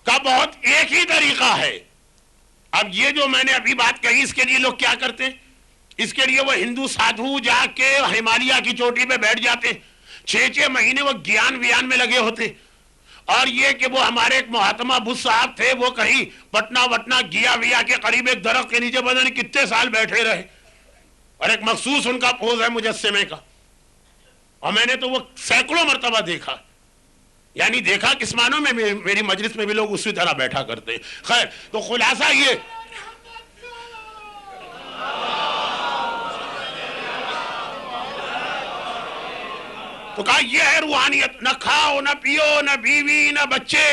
کا بہت ایک ہی طریقہ ہے۔ اب یہ جو میں نے ابھی بات کہی، اس کے لیے لوگ کیا کرتے ہیں؟ اس کے لیے وہ ہندو سادھو جا کے ہمالیہ کی چوٹی پہ بیٹھ جاتے، 6 مہینے وہ گیان ویان میں لگے ہوتے، اور یہ کہ وہ ہمارے ایک محتمہ بدھ صاحب تھے، وہ کہیں پٹنہ وٹنہ گیا ویا کے قریب ایک درخت کے نیچے پتہ نہیں کتنے سال بیٹھے رہے، اور ایک مخصوص ان کا پوز ہے مجسمے کا، اور میں نے تو وہ سینکڑوں مرتبہ دیکھا، یعنی دیکھا کس معنوں میں، میری مجلس میں بھی لوگ اسی طرح بیٹھا کرتے ہیں۔ خیر، تو خلاصہ یہ تو کہا یہ ہے روحانیت، نہ کھاؤ نہ پیو نہ بیوی نہ بچے،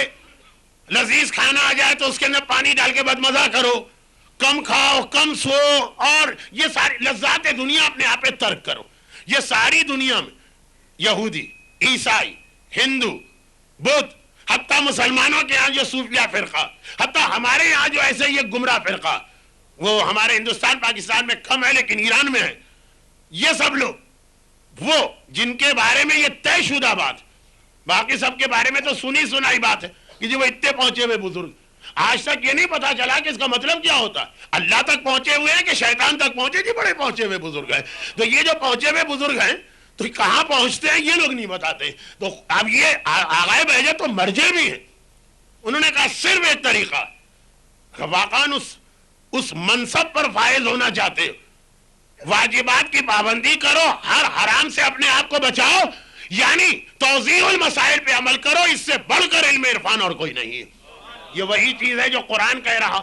لذیذ کھانا آ جائے تو اس کے اندر پانی ڈال کے بدمزہ کرو، کم کھاؤ کم سو، اور یہ ساری لذات دنیا اپنے آپ پہ ترک کرو، یہ ساری دنیا میں یہودی، عیسائی، ہندو، بدھ، حتیٰ مسلمانوں کے ہاں جو صوفیہ فرقہ، حتیٰ ہمارے یہاں جو ایسے یہ گمراہ فرقہ، وہ ہمارے ہندوستان پاکستان میں کم ہے لیکن ایران میں ہے، یہ سب لوگ وہ جن کے بارے میں یہ طے شدہ بات، باقی سب کے بارے میں تو سنی سنائی بات ہے کہ جو وہ اتنے پہنچے ہوئے بزرگ، آج تک یہ نہیں پتا چلا کہ اس کا مطلب کیا ہوتا ہے، اللہ تک پہنچے ہوئے ہیں کہ شیطان تک پہنچے، جی بڑے پہنچے ہوئے بزرگ ہیں. تو یہ جو پہنچے ہوئے بزرگ ہیں تو کہاں پہنچتے ہیں یہ لوگ نہیں بتاتے. تو اب یہ آغائے بہجت تو مرجے بھی ہیں، انہوں نے کہا صرف ایک طریقہ، واقعاً اس منصب پر فائز ہونا چاہتے ہو، واجبات کی پابندی کرو، ہر حرام سے اپنے آپ کو بچاؤ، یعنی توضیح المسائل پہ عمل کرو، اس سے بڑھ کر علم عرفان اور کوئی نہیں ہے. یہ وہی چیز ہے جو قرآن کہہ رہا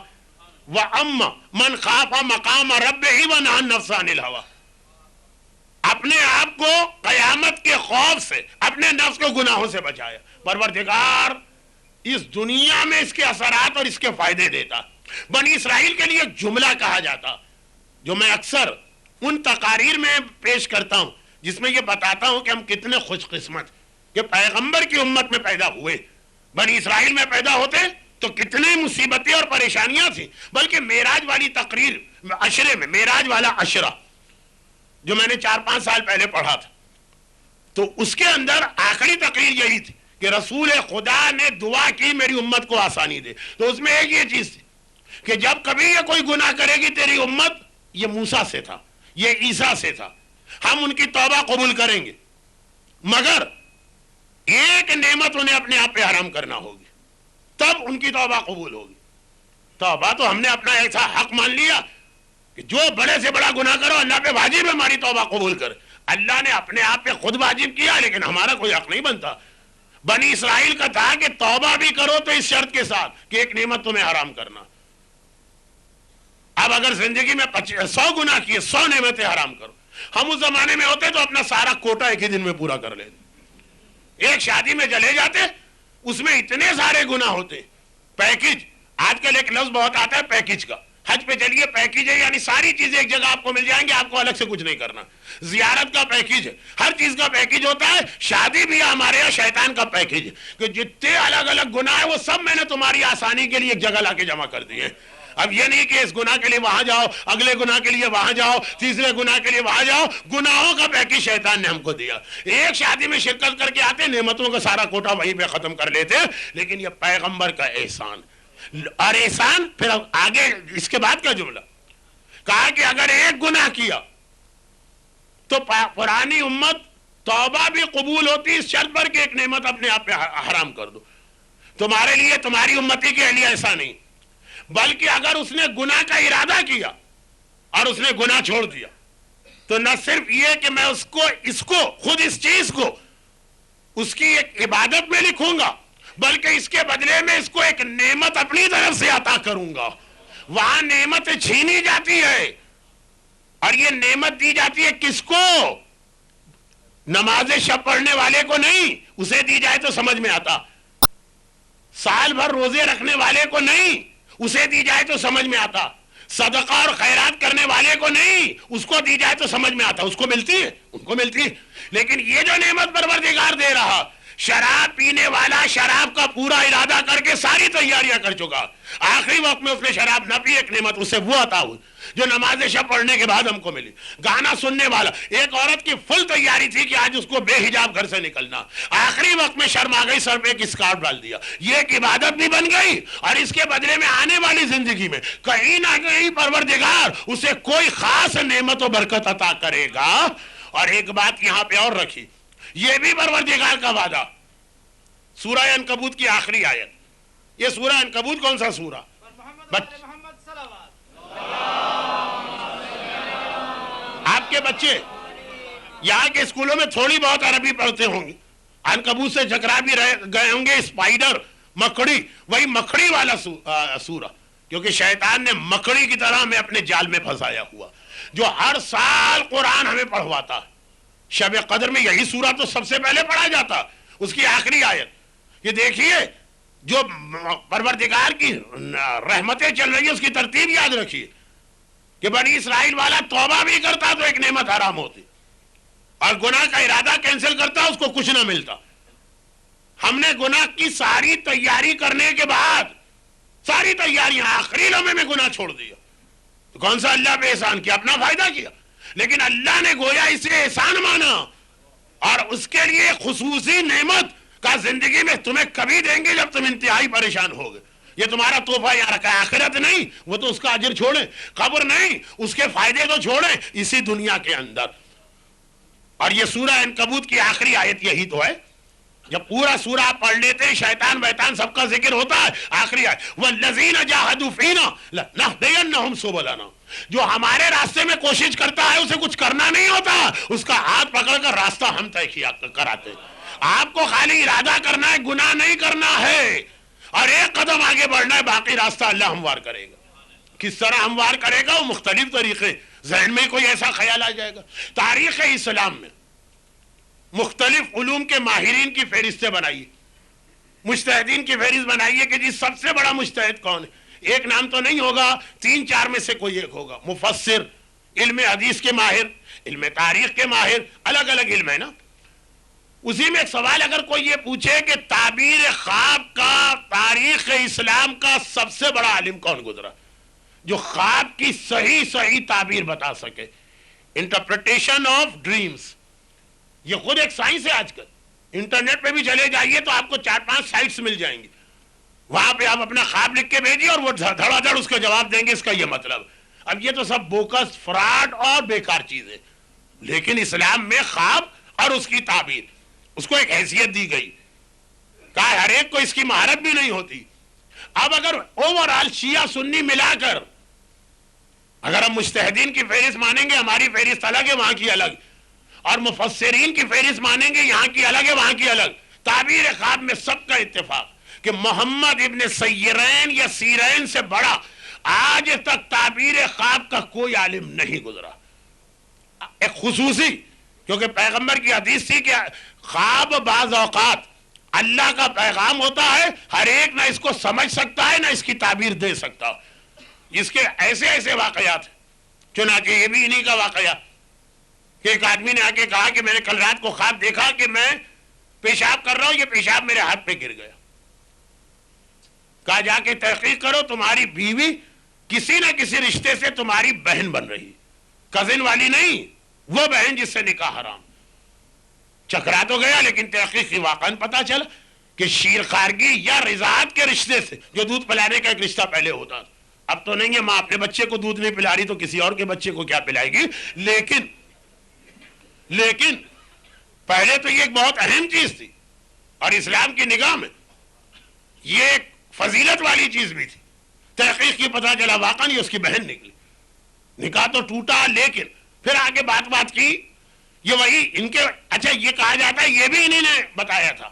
وَأَمَّا مَنْ خَافَ مَقَامَ رَبِّهِ وَنَهَى النَّفْسَ عَنِ الْهَوَىٰ، اپنے آپ کو قیامت کے خوف سے، اپنے نفس کو گناہوں سے بچایا. پروردگار اس دنیا میں اس کے اثرات اور اس کے فائدے دیتا. بنی اسرائیل کے لیے جملہ کہا جاتا جو میں اکثر ان تقاریر میں پیش کرتا ہوں جس میں یہ بتاتا ہوں کہ ہم کتنے خوش قسمت کہ پیغمبر کی امت میں پیدا ہوئے. بنی اسرائیل میں پیدا ہوتے تو کتنے مصیبتیں اور پریشانیاں تھیں. بلکہ معراج والی تقریر عشرے میں، معراج والا عشرہ جو میں نے 4-5 سال پہلے پڑھا تھا، تو اس کے اندر آخری تقریر یہی تھی کہ رسول خدا نے دعا کی میری امت کو آسانی دے. تو اس میں ایک یہ چیز تھی کہ جب کبھی یہ کوئی گناہ کرے گی تیری امت، یہ موسیٰ سے تھا، یہ عیسیٰ سے تھا، ہم ان کی توبہ قبول کریں گے، مگر ایک نعمت انہیں اپنے آپ پہ حرام کرنا ہوگی، تب ان کی توبہ قبول ہوگی. توبہ تو ہم نے اپنا ایسا حق مان لیا کہ جو بڑے سے بڑا گناہ کرو اللہ پہ واجب ہے ہماری توبہ قبول کر. اللہ نے اپنے آپ پہ خود واجب کیا لیکن ہمارا کوئی حق نہیں بنتا. بنی اسرائیل کا تھا کہ توبہ بھی کرو تو اس شرط کے ساتھ کہ ایک نعمت تمہیں حرام کرنا. اب اگر زندگی میں 100 گناہ کیے، 100 نعمتیں حرام کرو. ہم اس زمانے میں ہوتے تو اپنا سارا کوٹا ایک ہی دن میں پورا کر لیتے. ایک شادی میں چلے جاتے، اس میں اتنے سارے گناہ ہوتے. پیکج، آج کل ایک لفظ بہت آتا ہے پیکج کا، حج پہ چلیے پیکج ہے، یعنی ساری چیزیں ایک جگہ آپ کو مل جائیں گے، آپ کو الگ سے کچھ نہیں کرنا. زیارت کا پیکج ہے، ہر چیز کا پیکج ہوتا ہے. شادی بھی ہمارے یہاں شیطان کا پیکج ہے کہ جتنے الگ الگ گناہ ہیں وہ سب میں نے تمہاری آسانی کے لیے ایک جگہ لا کے جمع کر دیے. اب یہ نہیں کہ اس گناہ کے لیے وہاں جاؤ، اگلے گناہ کے لیے وہاں جاؤ، تیسرے گناہ کے لیے وہاں جاؤ. گناہوں کا پیکج شیطان نے ہم کو دیا. ایک شادی میں شرکت کر کے آتے، نعمتوں کا سارا کوٹا وہیں پہ ختم کر لیتے. لیکن یہ پیغمبر کا احسان، اور احسان پھر آگے اس کے بعد کا جملہ کہا کہ اگر ایک گناہ کیا تو پرانی امت توبہ بھی قبول ہوتی اس شرط پر کہ ایک نعمت اپنے آپ پہ حرام کر دو. تمہارے لیے، تمہاری امتی کے لیے ایسا نہیں، بلکہ اگر اس نے گناہ کا ارادہ کیا اور اس نے گناہ چھوڑ دیا تو نہ صرف یہ کہ میں اس کو خود اس چیز کو اس کی ایک عبادت میں لکھوں گا، بلکہ اس کے بدلے میں اس کو ایک نعمت اپنی طرف سے عطا کروں گا. وہاں نعمت چھینی جاتی ہے اور یہ نعمت دی جاتی ہے کس کو؟ نماز شب پڑھنے والے کو نہیں، اسے دی جائے تو سمجھ میں آتا. سال بھر روزے رکھنے والے کو نہیں، اسے دی جائے تو سمجھ میں آتا. صدقہ اور خیرات کرنے والے کو نہیں، اس کو دی جائے تو سمجھ میں آتا. اس کو ملتی ہے، ان کو ملتی ہے. لیکن یہ جو نعمت پروردگار دے رہا، شراب پینے والا شراب کا پورا ارادہ کر کے ساری تیاریاں کر چکا، آخری وقت میں اس نے شراب نہ پی، ایک نعمت اسے وہ عطا ہوئی جو نماز شب پڑھنے کے بعد ہم کو ملی. گانا سننے والا، ایک عورت کی فل تیاری تھی کہ آج اس کو بے حجاب گھر سے نکلنا، آخری وقت میں شرم آ گئی، سر پہ ایک اسکارف ڈال دیا. یہ ایک عبادت بھی بن گئی اور اس کے بدلے میں آنے والی زندگی میں کہیں نہ کہیں پروردگار اسے کوئی خاص نعمت و برکت عطا کرے گا. اور ایک بات یہاں پہ اور رکھی، یہ بھی پروردگار کا وعدہ. سورہ عنکبوت کی آخری آیت. یہ سورہ عنکبوت کون سا سورہ؟ آپ کے بچے یہاں کے اسکولوں میں تھوڑی بہت عربی پڑھتے ہوں گے. عنکبوت سے ٹکرا بھی گئے ہوں گے. اسپائڈر، مکڑی، وہی مکڑی والا سورہ، کیونکہ شیطان نے مکڑی کی طرح ہمیں اپنے جال میں پھنسایا ہوا، جو ہر سال قرآن ہمیں پڑھواتا. شب قدر میں یہی سورہ تو سب سے پہلے پڑھا جاتا، اس کی آخری آیت. یہ دیکھیے جو پروردگار کی رحمتیں چل رہی ہیں اس کی ترتیب یاد رکھیے کہ بنی اسرائیل والا توبہ بھی کرتا تو ایک نعمت حرام ہوتی. اور گناہ کا ارادہ کینسل کرتا اس کو کچھ نہ ملتا. ہم نے گناہ کی ساری تیاری کرنے کے بعد ساری تیاریاں آخری لمحے میں گناہ چھوڑ دیا. تو کون سا اللہ پہ احسان کیا؟ اپنا فائدہ کیا. لیکن اللہ نے گویا اسے احسان مانا اور اس کے لیے خصوصی نعمت کا زندگی میں تمہیں کبھی دیں گے جب تم انتہائی پریشان ہوگے. یہ تمہارا تحفہ یہاں رکھا ہے. آخرت نہیں، وہ تو اس کا اجر چھوڑیں. قبر نہیں، اس کے فائدے تو چھوڑیں اسی دنیا کے اندر. اور یہ سورہ عنکبوت کی آخری آیت یہی تو ہے. جب پورا سورہ آپ پڑھ لیتے ہیں شیطان ویطان سب کا ذکر ہوتا ہے. آخری آیت وَالَّذِينَ جَاهَدُوا فِينَا لَنَهْدِيَنَّهُمْ سُبُلَنَا. جو ہمارے راستے میں کوشش کرتا ہے اسے کچھ کرنا نہیں ہوتا، اس کا ہاتھ پکڑ کر راستہ ہم طے کراتے. آپ کو خالی ارادہ کرنا ہے، گناہ نہیں کرنا ہے اور ایک قدم آگے بڑھنا ہے، باقی راستہ اللہ ہموار کرے گا. کس طرح ہموار کرے گا؟ وہ مختلف طریقے. ذہن میں کوئی ایسا خیال آ جائے گا. تاریخ اسلام میں مختلف علوم کے ماہرین کی فہرستیں بنائیے، مجتہدین کی فہرست بنائیے کہ جی سب سے بڑا مجتہد کون ہے. ایک نام تو نہیں ہوگا، 3-4 میں سے کوئی ایک ہوگا. مفسر، علم حدیث کے ماہر، علم تاریخ کے ماہر، الگ الگ علم ہے نا. اسی میں ایک سوال اگر کوئی یہ پوچھے کہ تعبیر خواب کا تاریخ اسلام کا سب سے بڑا عالم کون گزرا جو خواب کی صحیح تعبیر بتا سکے. انٹرپریٹیشن آف ڈریمز، یہ خود ایک سائنس ہے. آج کل انٹرنیٹ پہ بھی چلے جائیے تو آپ کو 4-5 سائٹس مل جائیں گی. وہاں پہ آپ اپنا خواب لکھ کے بھیجیے اور وہ دھڑا دھڑ اس کا جواب دیں گے اس کا یہ مطلب. اب یہ تو سب بوکس، فراڈ اور بیکار چیز ہے. لیکن اسلام میں خواب اور اس کی تعبیر، اس کو ایک حیثیت دی گئی. کہا ہر ایک کو اس کی مہارت بھی نہیں ہوتی. اب اگر اوورآل شیعہ سنی ملا کر اگر ہم مجتہدین کی فہرست مانیں گے، ہماری فہرست الگ ہے وہاں کی الگ، اور مفسرین کی فہرست مانیں گے یہاں کی الگ ہے وہاں کی الگ. تعبیر خواب میں سب کا اتفاق کہ محمد ابن سیرین یا سیرین سے بڑا آج تک تعبیر خواب کا کوئی عالم نہیں گزرا. ایک خصوصی، کیونکہ پیغمبر کی حدیث تھی کہ خواب بعض اوقات اللہ کا پیغام ہوتا ہے، ہر ایک نہ اس کو سمجھ سکتا ہے نہ اس کی تعبیر دے سکتا. اس کے ایسے واقعات ہیں. چنانچہ یہ بھی انہی کا واقعہ کہ ایک آدمی نے آ کے کہا کہ میں نے کل رات کو خواب دیکھا کہ میں پیشاب کر رہا ہوں، یہ پیشاب میرے ہاتھ پہ گر گیا. کہا جا کے تحقیق کرو، تمہاری بیوی کسی نہ کسی رشتے سے تمہاری بہن بن رہی، کزن والی نہیں، وہ بہن جس سے نکاح حرام. چکرا تو گیا لیکن تحقیق کی واقعاً پتا چلا کہ شیر خارگی یا رضاعت کے رشتے سے، جو دودھ پلانے کا ایک رشتہ پہلے ہوتا تھا، اب تو نہیں ہے. ماں اپنے بچے کو دودھ نہیں پلا رہی تو کسی اور کے بچے کو کیا پلائے گی. لیکن پہلے تو یہ ایک بہت اہم چیز تھی اور اسلام کی نگاہ میں یہ ایک فضیلت والی چیز بھی تھی. تحقیق کی پتا چلا واقعاً یہ اس کی بہن نکلی. نکاح تو ٹوٹا، لیکن پھر آگے بات کی یہ وہی ان کے. اچھا یہ کہا جاتا ہے، یہ بھی انہی نے بتایا تھا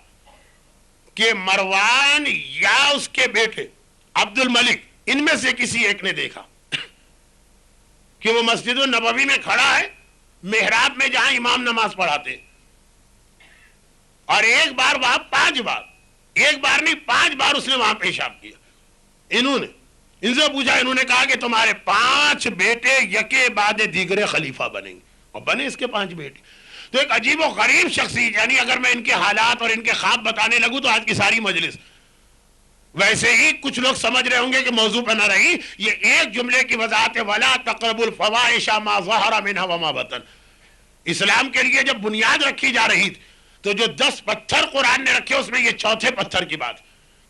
کہ مروان یا اس کے بیٹے عبد الملک، ان میں سے کسی ایک نے دیکھا کہ وہ مسجد النبوی میں کھڑا ہے، محراب میں جہاں امام نماز پڑھاتے، اور ایک بار وہاں 5 بار، ایک بار نہیں 5 بار اس نے وہاں پیشاب کیا. انہوں نے ان سے پوچھا، انہوں نے کہا کہ تمہارے 5 بیٹے یکے بعد دیگرے خلیفہ بنیں گے، اور بنے اس کے 5 بیٹے. تو ایک عجیب و غریب شخصیت، یعنی اگر میں ان کے حالات اور ان کے خواب بتانے لگوں تو آج کی ساری مجلس ویسے ہی کچھ لوگ سمجھ رہے ہوں گے کہ موضوع پہ نہ رہی. یہ ایک جملے کی وضاحت ہے، وَلَا تَقْرَبُوا الْفَوَاحِشَ مَا ظَهَرَ مِنْهَا وَمَا بَطَنَ. اسلام کے لیے جب بنیاد رکھی جا رہی تھی تو جو 10 پتھر قرآن نے رکھے اس میں یہ چوتھے پتھر کی بات.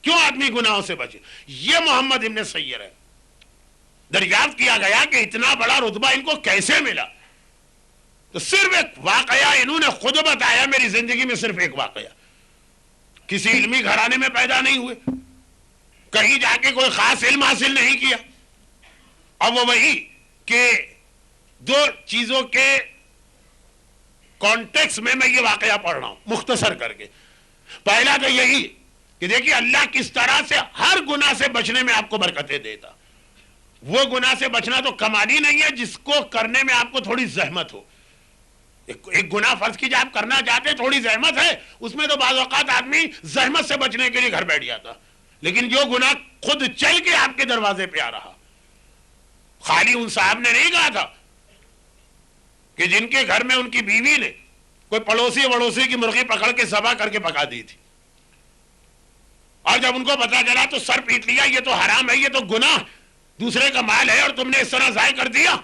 کیوں آدمی گناہوں سے بچے؟ یہ محمد ابن سیر ہے. دریافت کیا گیا کہ اتنا بڑا رتبہ ان کو کیسے ملا، تو صرف ایک واقعہ انہوں نے خود بتایا. میری زندگی میں صرف ایک واقعہ، کسی علمی گھرانے میں پیدا نہیں ہوئے، کہیں جا کے کوئی خاص علم حاصل نہیں کیا، اور وہ وہی کہ 2 چیزوں کے کانٹیکس میں یہ واقعہ پڑھ رہا ہوں مختصر کر کے. پہلا تو یہی کہ دیکھیے اللہ کس طرح سے ہر گناہ سے بچنے میں آپ کو برکتیں دیتا. وہ گناہ سے بچنا تو کمال ہی نہیں ہے جس کو کرنے میں آپ کو تھوڑی زحمت ہو. ایک گناہ فرض کیجئے آپ کرنا چاہتے، تھوڑی زحمت ہے اس میں، تو بعض اوقات آدمی زحمت سے بچنے کے لیے گھر بیٹھ جاتا. لیکن جو گناہ خود چل کے آپ کے دروازے پہ آ رہا، خالی ان صاحب نے نہیں کہا تھا کہ جن کے گھر میں ان کی بیوی نے کوئی پڑوسی کی مرغی پکڑ کے ذبح کر کے پکا دی تھی، اور جب ان کو پتا چلا تو سر پیٹ لیا، یہ تو حرام ہے، یہ تو گناہ، دوسرے کا مال ہے اور تم نے اس طرح ضائع کر دیا.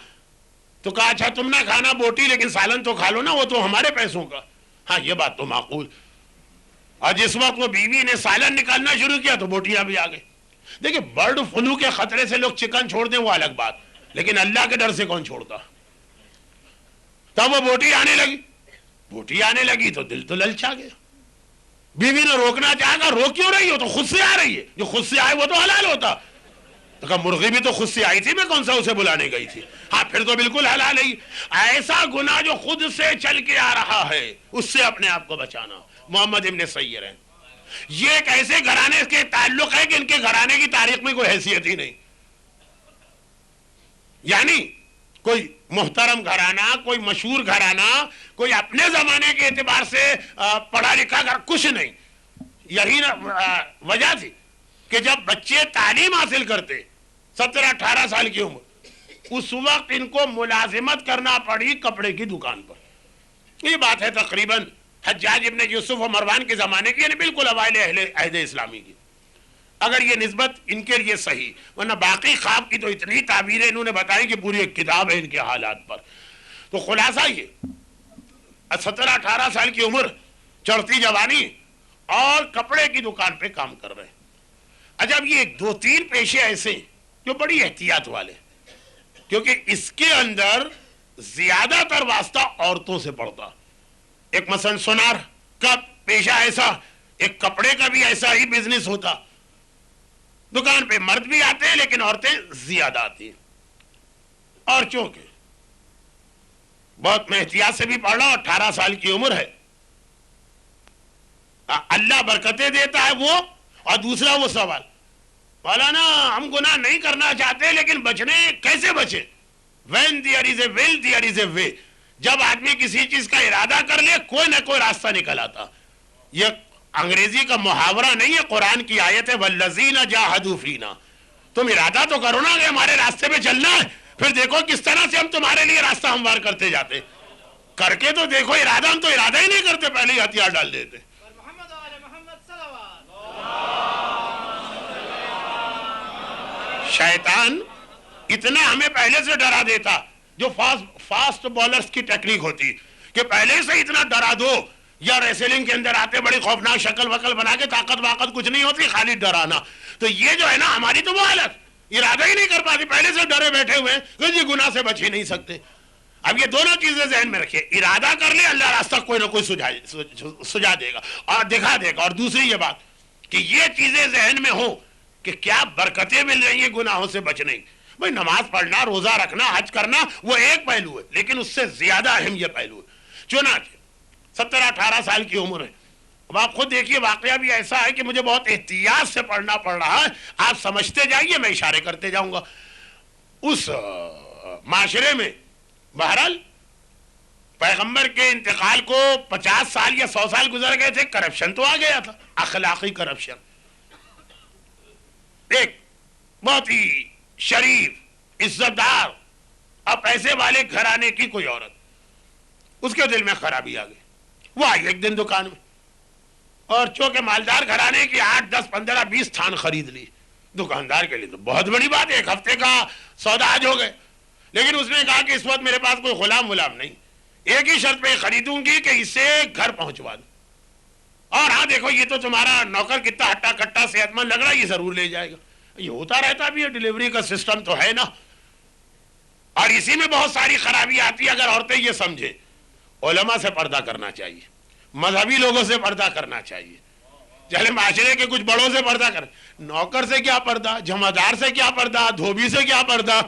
تو کہا اچھا تم نہ کھانا بوٹی لیکن سالن تو کھا لو نا، وہ تو ہمارے پیسوں کا. ہاں یہ بات تو معقول. اور جس وقت وہ بیوی نے سالن نکالنا شروع کیا تو بوٹیاں بھی آ گئی. دیکھیں برڈ فلو کے خطرے سے لوگ چکن چھوڑ دیں وہ الگ بات، لیکن اللہ کے ڈر سے کون چھوڑتا. تب وہ بوٹی آنے لگی تو دل تو للچا گیا. بیوی نے روکنا چاہا کہ روک کیوں رہی ہو، تو خود سے آ رہی ہے، جو خود سے آئے وہ تو حلال ہوتا. تو کہا مرغی بھی تو خود سے آئی تھی، میں کون سا اسے بلانے گئی تھی. ہاں پھر تو بالکل حلال ہے. ایسا گناہ جو خود سے چل کے آ رہا ہے اس سے اپنے آپ کو بچانا. محمد ابن سیر ہیں، یہ ایک ایسے گھرانے کے تعلق ہے کہ ان کے گھرانے کی تاریخ میں کوئی حیثیت ہی نہیں. یعنی کوئی محترم گھرانہ، کوئی مشہور گھرانہ، کوئی اپنے زمانے کے اعتبار سے پڑھا لکھا گھر، کچھ نہیں. یہی وجہ تھی کہ جب بچے تعلیم حاصل کرتے 17-18 سال کی عمر، اس وقت ان کو ملازمت کرنا پڑی کپڑے کی دکان پر. یہ بات ہے تقریباً حجاج ابن یوسف و مروان کے زمانے کی، یعنی بالکل اوائل عہد اسلامی کی، اگر یہ نسبت ان کے لیے صحیح. ورنہ باقی خواب کی تو اتنی تعبیریں انہوں نے بتائی کہ پوری ایک کتاب ہے ان کے حالات پر. تو خلاصہ یہ 17-18 سال کی عمر، چڑھتی جوانی، اور کپڑے کی دکان پہ کام کر رہے ہیں. عجب یہ 2-3 پیشے ایسے جو بڑی احتیاط والے، کیونکہ اس کے اندر زیادہ تر واسطہ عورتوں سے پڑتا. ایک مثلا سونار کا پیشہ ایسا، ایک کپڑے کا بھی ایسا ہی بزنس ہوتا. دکان پہ مرد بھی آتے ہیں لیکن عورتیں زیادہ آتی ہیں. اور چونکہ بہت میں احتیاط سے بھی پڑھ رہا ہوں، 18 سال کی عمر ہے، اللہ برکتیں دیتا ہے وہ. اور دوسرا وہ سوال، مولانا ہم گناہ نہیں کرنا چاہتے لیکن بچنے کیسے بچے؟ When there is a will, there is a way. جب آدمی کسی چیز کا ارادہ کر لے کوئی نہ کوئی راستہ نکل آتا. یہ انگریزی کا محاورہ نہیں ہے، قرآن کی آیت ہے وَالَّذِينَ جَاهَدُوا فِينَا. تم ارادہ تو کرو نا کہ ہمارے راستے پہ چلنا ہے، پھر دیکھو کس طرح سے ہم تمہارے لیے راستہ ہموار کرتے جاتے. کر کے تو دیکھو ارادہ، ہم تو ارادہ ہی نہیں کرتے، پہلے ہی ہتھیار ڈال دیتے. شیطان اتنا ہمیں پہلے سے ڈرا دیتا، جو فاسٹ بولرز کی ٹیکنیک ہوتی کہ پہلے سے اتنا ڈرا دو. یا ریسلنگ کے اندر آتے بڑی خوفناک شکل وکل بنا کے، طاقت واقت کچھ نہیں ہوتی، خالی ڈرانا. تو یہ جو ہے نا ہماری تو وہ حالت، ارادہ ہی نہیں کر پاتی، پہلے سے ڈرے بیٹھے ہوئے کہ جی گناہ سے بچ ہی نہیں سکتے. اب یہ دونوں چیزیں ذہن میں رکھیے، ارادہ کر لے اللہ راستہ کوئی نہ کوئی سجا دے گا اور دکھا دے گا. اور دوسری یہ بات کہ یہ چیزیں ذہن میں ہوں کہ کیا برکتیں مل رہی ہیں گناہوں سے بچنے. بھائی نماز پڑھنا، روزہ رکھنا، حج کرنا وہ ایک پہلو ہے، لیکن اس سے زیادہ اہم یہ پہلو ہے. چنانچہ 17-18 سال کی عمر ہے. اب آپ خود دیکھیے واقعہ بھی ایسا ہے کہ مجھے بہت احتیاط سے پڑھنا پڑ رہا ہے. آپ سمجھتے جائیے، میں اشارے کرتے جاؤں گا. اس معاشرے میں بہرحال پیغمبر کے انتقال کو 50 سال یا 100 سال گزر گئے تھے، کرپشن تو آ گیا تھا، اخلاقی کرپشن. ایک بہت ہی شریف، عزت دار اور پیسے والے گھرانے کی کوئی عورت، اس کے دل میں خرابی آ گئی. وہ آئی ایک دن دکان میں، اور چونکہ مالدار گھرانے کی 8, 10, 15, 20 تھان خرید لی. دکاندار کے لیے تو بہت بڑی بات ہے، 1 ہفتے کا سودا آج ہو گئے. لیکن اس نے کہا کہ اس وقت میرے پاس کوئی غلام نہیں، ایک ہی شرط پہ خریدوں گی کہ اسے گھر پہنچوا دوں. اور ہاں دیکھو یہ تو تمہارا نوکر کتنا ہٹا کٹا صحت مند لگ رہا ہے، یہ ضرور لے جائے گا. یہ ہوتا رہتا بھی ہے، ڈیلیوری کا سسٹم تو ہے نا. اور اسی میں بہت ساری خرابی آتی ہے. اگر عورتیں یہ سمجھے علماء سے پردہ کرنا چاہیے، مذہبی لوگوں سے پردہ کرنا چاہیے، چلے معاشرے کے کچھ بڑوں سے پردہ کر، نوکر سے کیا پردہ، جمعدار سے کیا پردہ، دھوبی سے کیا پردہ،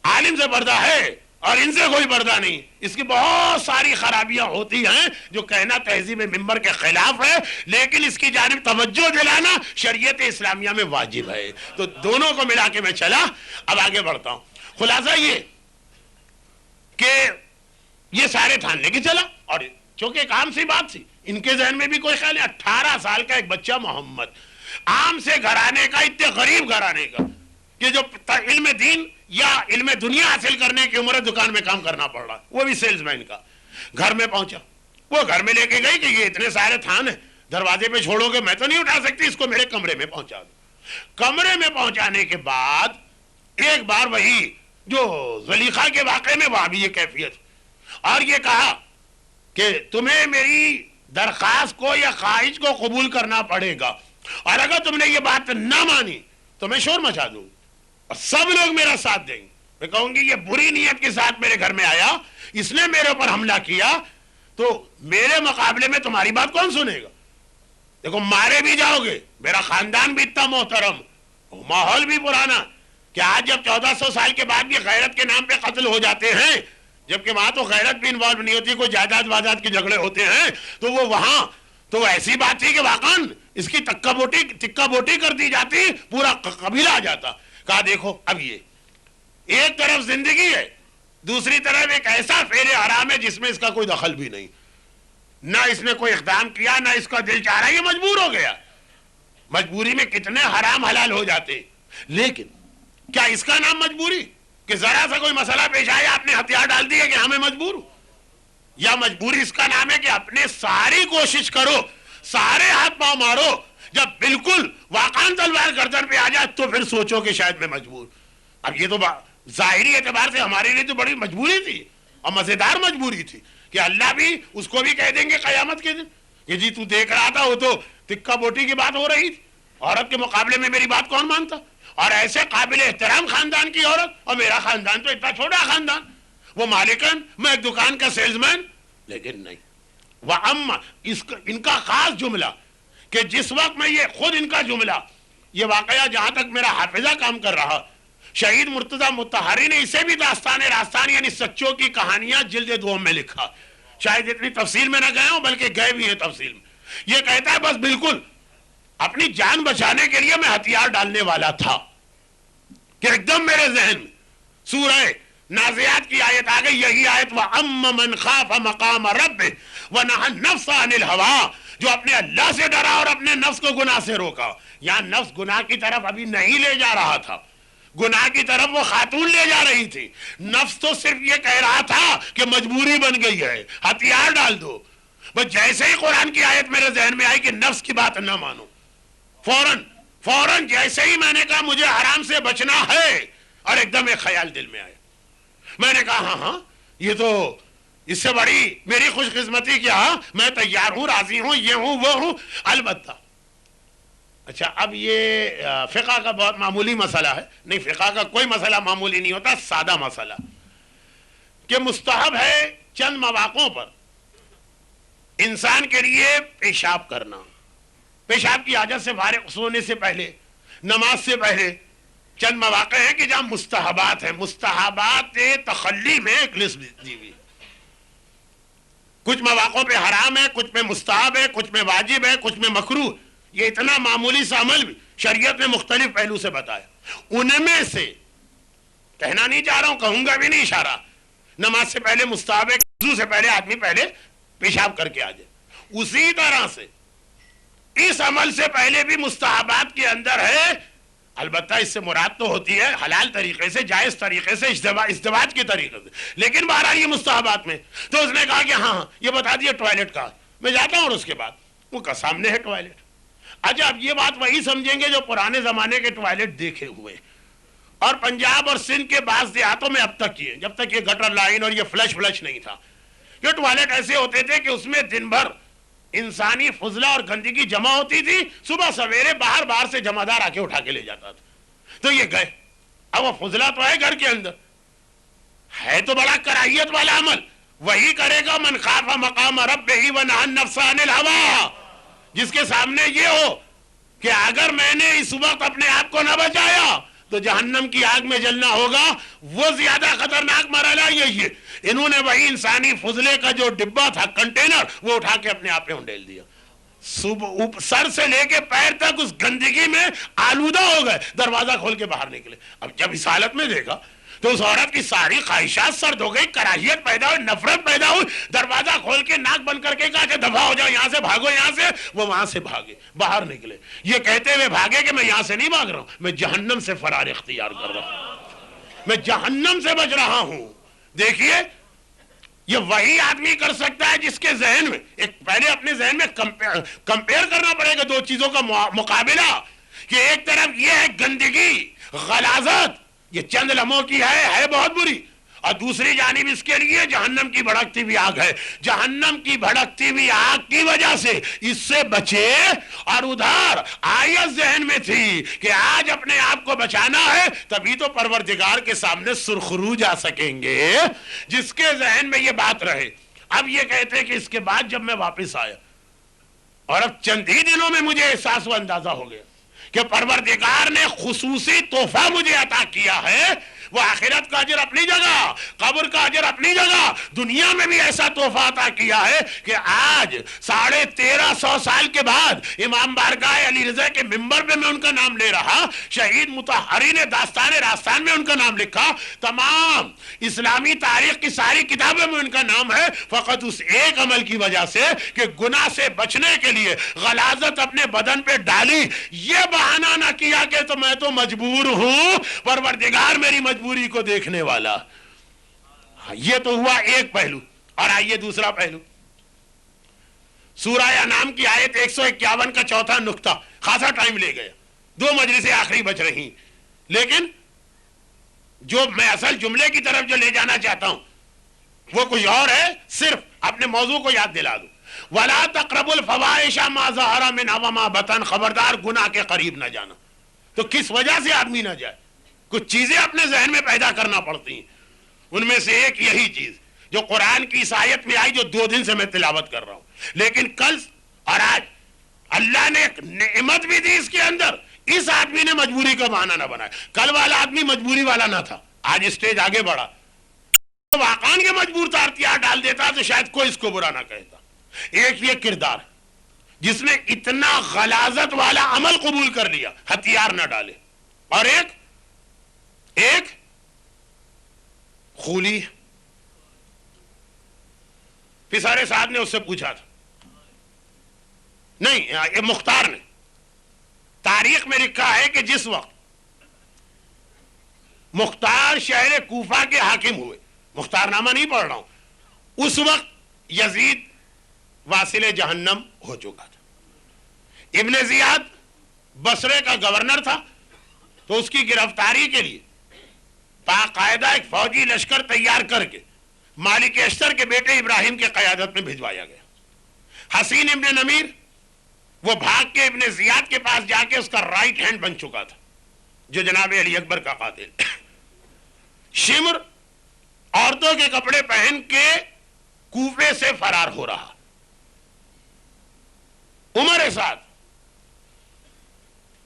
عالم سے پردہ ہے اور ان سے کوئی پردہ نہیں. اس کی بہت ساری خرابیاں ہوتی ہیں جو کہنا تہذیب ممبر کے خلاف ہے، لیکن اس کی جانب توجہ دلانا شریعت اسلامیہ میں واجب ہے. تو دونوں کو ملا کے میں چلا. اب آگے بڑھتا ہوں. خلاصہ یہ کہ یہ سارے ٹھان لے کے چلا، اور چونکہ ایک عام سی بات تھی، ان کے ذہن میں بھی کوئی خیال ہے. 18 سال کا ایک بچہ محمد، عام سے گھرانے کا، اتنے غریب گھرانے کا، کہ جو علم دین یا علم دنیا حاصل کرنے کی عمر ہے، دکان میں کام کرنا پڑ رہا، وہ بھی سیلز مین کا. گھر میں پہنچا، وہ گھر میں لے کے گئی کہ یہ اتنے سارے تھان ہیں، دروازے پہ چھوڑو گے میں تو نہیں اٹھا سکتی، اس کو میرے کمرے میں پہنچا دو۔ کمرے میں پہنچانے کے بعد ایک بار وہی جو زلیخا کے واقعے میں وہاں بھی یہ کیفیت، اور یہ کہا کہ تمہیں میری درخواست کو یا خواہش کو قبول کرنا پڑے گا، اور اگر تم نے یہ بات نہ مانی تو میں شور مچا دوں اور سب لوگ میرا ساتھ دیں گے، میں کہوں گی یہ بری نیت کے ساتھ میرے گھر میں آیا، اس نے میرے اوپر حملہ کیا، تو میرے مقابلے میں تمہاری بات کون سنے گا؟ دیکھو مارے بھی جاؤ گے، میرا خاندان بھی اتنا محترم، ماحول بھی پرانا، کہ آج جب 1400 سال کے بعد بھی غیرت کے نام پہ قتل ہو جاتے ہیں، جبکہ وہاں تو غیرت بھی انوالو نہیں ہوتی، کوئی جائیداد وائداد کے جھگڑے ہوتے ہیں، تو وہ وہاں تو ایسی بات تھی کہ واقعاً اس کی تکا بوٹی کر دی جاتی، پورا قبیلہ آ جاتا۔ کہا دیکھو اب یہ ایک طرف زندگی ہے، دوسری طرف ایک ایسا فعل حرام ہے جس میں اس کا کوئی دخل بھی نہیں، نہ اس نے کوئی اقدام کیا، نہ اس کا دل چاہ رہا، یہ مجبور ہو گیا۔ مجبوری میں کتنے حرام حلال ہو جاتے، لیکن کیا اس کا نام مجبوری کہ ذرا سا کوئی مسئلہ پیش آیا آپ نے ہتھیار ڈال دیے کہ ہمیں مجبور ہو؟ یا مجبوری اس کا نام ہے کہ اپنے ساری کوشش کرو، سارے ہاتھ پاؤں مارو، جب بالکل واقعاً تلوار گردن پہ آ جائے تو پھر سوچو کہ شاید میں مجبور۔ اب یہ تو ظاہری اعتبار سے ہمارے لیے تو بڑی مجبوری تھی اور مزیدار مجبوری تھی کہ اللہ بھی اس کو بھی کہہ دیں گے قیامت کے دن کہ جی تو دیکھ رہا تھا وہ تو تکا بوٹی کی بات ہو رہی تھی، عورت کے مقابلے میں میری بات کون مانتا، اور ایسے قابل احترام خاندان کی عورت، اور میرا خاندان تو اتنا چھوٹا خاندان، وہ مالکن، میں ایک دکان کا سیلز مین، لیکن نہیں۔ وَأَمَّا ان کا خاص جملہ کہ جس وقت میں یہ خود ان کا جملہ، یہ واقعہ جہاں تک میرا حافظہ کام کر رہا، شہید مرتضی مطہری نے اسے بھی داستان راستان یعنی سچوں کی کہانیاں جلد دوم میں لکھا، شاید اتنی تفصیل میں نہ گئے ہوں بلکہ گئے بھی ہیں تفصیل میں۔ یہ کہتا ہے بس بالکل اپنی جان بچانے کے لیے میں ہتھیار ڈالنے والا تھا کہ ایک دم میرے ذہن میں سورہ نازعات کی آیت آ گئی، یہی آیت وَأَمَّ مَنْ خَافَ مَقَامَ رَبِّهِ وَنَهَى النَّفْسَ عَنِ الْهَوَىٰ، جو اپنے اللہ سے ڈرا اور اپنے نفس کو گناہ سے روکا۔ یہاں نفس گناہ کی طرف ابھی نہیں لے جا رہا تھا، گناہ کی طرف وہ خاتون لے جا رہی تھی، نفس تو صرف یہ کہہ رہا تھا کہ مجبوری بن گئی ہے، ہتھیار ڈال دو۔ بس جیسے ہی قرآن کی آیت میرے ذہن میں آئی کہ نفس کی بات نہ مانو، فوراً جیسے ہی میں نے کہا مجھے حرام سے بچنا ہے، اور ایک دم ایک خیال دل میں آیا، میں نے کہا ہاں یہ تو اس سے بڑی میری خوش قسمتی کیا، میں تیار ہوں، راضی ہوں، یہ ہوں وہ ہوں، البتہ اچھا اب یہ فقہ کا بہت معمولی مسئلہ ہے، نہیں فقہ کا کوئی مسئلہ معمولی نہیں ہوتا، سادہ مسئلہ کہ مستحب ہے چند مواقعوں پر انسان کے لیے پیشاب کرنا، پیشاب کی حاجت سے فارغ سونے سے پہلے، نماز سے پہلے، چند مواقع ہیں کہ جہاں مستحبات ہیں، مستحبات تخلی میں ایک لسٹ دی ہوئی، کچھ مواقعوں پہ حرام ہے، کچھ میں مستحب ہے، کچھ میں واجب ہے، کچھ میں مکروہ، یہ اتنا معمولی سا عمل بھی شریعت نے مختلف پہلو سے بتایا، ان میں سے کہنا نہیں چاہ رہا ہوں، کہوں گا بھی نہیں اشارہ، نماز سے پہلے مستحب ہے، وضو سے پہلے آدمی پہلے پیشاب کر کے آ جائے، اسی طرح سے اس عمل سے پہلے بھی مستحبات کے اندر ہے، البتہ اس سے مراد تو ہوتی ہے حلال طریقے سے، جائز طریقے سے، ازدواج کے طریقے سے، لیکن بہرحال یہ مستحبات میں، تو اس نے کہا کہ ہاں یہ بتا دیا ٹوائلٹ کا، میں جاتا ہوں اور اس کے بعد وہ کا سامنے ہے ٹوائلٹ۔ اچھا اب یہ بات وہی سمجھیں گے جو پرانے زمانے کے ٹوائلٹ دیکھے ہوئے، اور پنجاب اور سندھ کے بعض دیہاتوں میں اب تک یہ، جب تک یہ گٹر لائن اور یہ فلش نہیں تھا، یہ ٹوائلٹ ایسے ہوتے تھے کہ اس میں دن بھر انسانی فضلہ اور گندگی جمع ہوتی تھی، صبح سویرے باہر سے جمعدار آ کے اٹھا کے لے جاتا تھا، تو یہ گئے، اب وہ فضلہ تو ہے گھر کے اندر، ہے تو بڑا کراہیت والا عمل، وہی کرے گا من خاف مقام ربہ ونہی النفس عن الہویٰ، جس کے سامنے یہ ہو کہ اگر میں نے اس وقت اپنے آپ کو نہ بچایا تو جہنم کی آگ میں جلنا ہوگا، وہ زیادہ خطرناک مرحلہ یہی ہے۔ انہوں نے وہی انسانی فضلے کا جو ڈبہ تھا، کنٹینر، وہ اٹھا کے اپنے آپ پہ انڈیل دیا، سر سے لے کے پیر تک اس گندگی میں آلودہ ہو گئے، دروازہ کھول کے باہر نکلے۔ اب جب اس حالت میں دیکھا تو اس عورت کی ساری خواہشات سرد ہو گئی، کراہیت پیدا ہوئی، نفرت پیدا ہوئی، دروازہ کھول کے ناک بند کر کے کہا کہ دفع ہو جاؤ یہاں سے، بھاگو یہاں سے، وہ وہاں سے بھاگے، باہر نکلے، یہ کہتے ہوئے بھاگے کہ میں یہاں سے نہیں بھاگ رہا ہوں، میں جہنم سے فرار اختیار کر رہا ہوں، میں جہنم سے بچ رہا ہوں۔ دیکھیے یہ وہی آدمی کر سکتا ہے جس کے ذہن میں پہلے اپنے ذہن میں کمپیئر کرنا پڑے گا دو چیزوں کا مقابلہ، کہ ایک طرف یہ ہے گندگی، غلاظت، یہ چند لمحوں کی ہے بہت بری، اور دوسری جانب اس کے لیے جہنم کی بھڑکتی ہوئی آگ ہے، جہنم کی بھڑکتی ہوئی آگ کی وجہ سے اس سے بچے۔ اور ادھر آیت ذہن میں تھی کہ آج اپنے آپ کو بچانا ہے، تبھی تو پروردگار کے سامنے سرخرو جا سکیں گے، جس کے ذہن میں یہ بات رہے۔ اب یہ کہتے کہ اس کے بعد جب میں واپس آیا اور اب چند ہی دنوں میں مجھے احساس و اندازہ ہو گیا کہ پروردگار نے خصوصی تحفہ مجھے عطا کیا ہے، وہ آخرت کا اجر اپنی جگہ، قبر کا اجر اپنی جگہ، دنیا میں بھی ایسا تحفہ عطا کیا ہے کہ آج 1350 سال کے بعد امام بارگاہ علی رضا کے منبر پہ میں ان کا نام لے رہا، شہید مطہرین داستان راستان میں ان کا نام لکھا، تمام اسلامی تاریخ کی ساری کتابوں میں ان کا نام ہے، فقط اس ایک عمل کی وجہ سے کہ گناہ سے بچنے کے لیے غلاظت اپنے بدن پہ ڈالی، یہ بہانہ نہ کیا کہ تو میں تو مجبور ہوں، پروردگار میری مجبوری کو دیکھنے والا۔ یہ تو ہوا ایک پہلو، اور آئیے دوسرا پہلو، سورہ انعام کی آیت 151 کا چوتھا نقطہ، خاصا ٹائم لے گیا، 2 مجلسیں آخری بچ رہی، لیکن جو میں اصل جملے کی طرف جو لے جانا چاہتا ہوں وہ کچھ اور ہے، صرف اپنے موضوع کو یاد دلا دوں۔ وَلَا تَقْرَبُوا الْفَوَاحِشَ مَا ظَهَرَ مِنْهَا وَمَا بَطَنَ، خبردار گناہ کے قریب نہ جانا۔ تو کس وجہ سے آدمی نہ جائے؟ کچھ چیزیں اپنے ذہن میں پیدا کرنا پڑتی ہیں، ان میں سے ایک یہی چیز جو قرآن کی اس آیت میں آئی، جو 2 دن سے میں تلاوت کر رہا ہوں، لیکن کل اور آج اللہ نے ایک نعمت بھی دی اس کے اندر، اس آدمی نے مجبوری کا بہانہ نہ بنایا۔ کل والا آدمی مجبوری والا نہ تھا، آج اسٹیج آگے بڑھا، واقعان کے مجبور تھا، ہتھیار ڈال دیتا تو شاید کوئی اس کو برا نہ کہتا۔ ایک یہ کردار جس نے اتنا غلاظت والا عمل قبول کر لیا، ہتھیار نہ ڈالے، اور ایک خولی۔ پسارے صاحب نے اس سے پوچھا تھا، نہیں یہ مختار نے تاریخ میں لکھا ہے کہ جس وقت مختار شہر کوفہ کے حاکم ہوئے، مختار نامہ نہیں پڑھ رہا ہوں، اس وقت یزید واصل جہنم ہو چکا تھا، ابن زیاد بصرے کا گورنر تھا، تو اس کی گرفتاری کے لیے باقاعدہ ایک فوجی لشکر تیار کر کے مالک اشتر کے بیٹے ابراہیم کے قیادت میں بھجوایا گیا۔ حسین ابن نمیر وہ بھاگ کے ابن زیاد کے پاس جا کے اس کا رائٹ ہینڈ بن چکا تھا، جو جناب علی اکبر کا قاتل۔ شمر عورتوں کے کپڑے پہن کے کوفے سے فرار ہو رہا، عمر سعد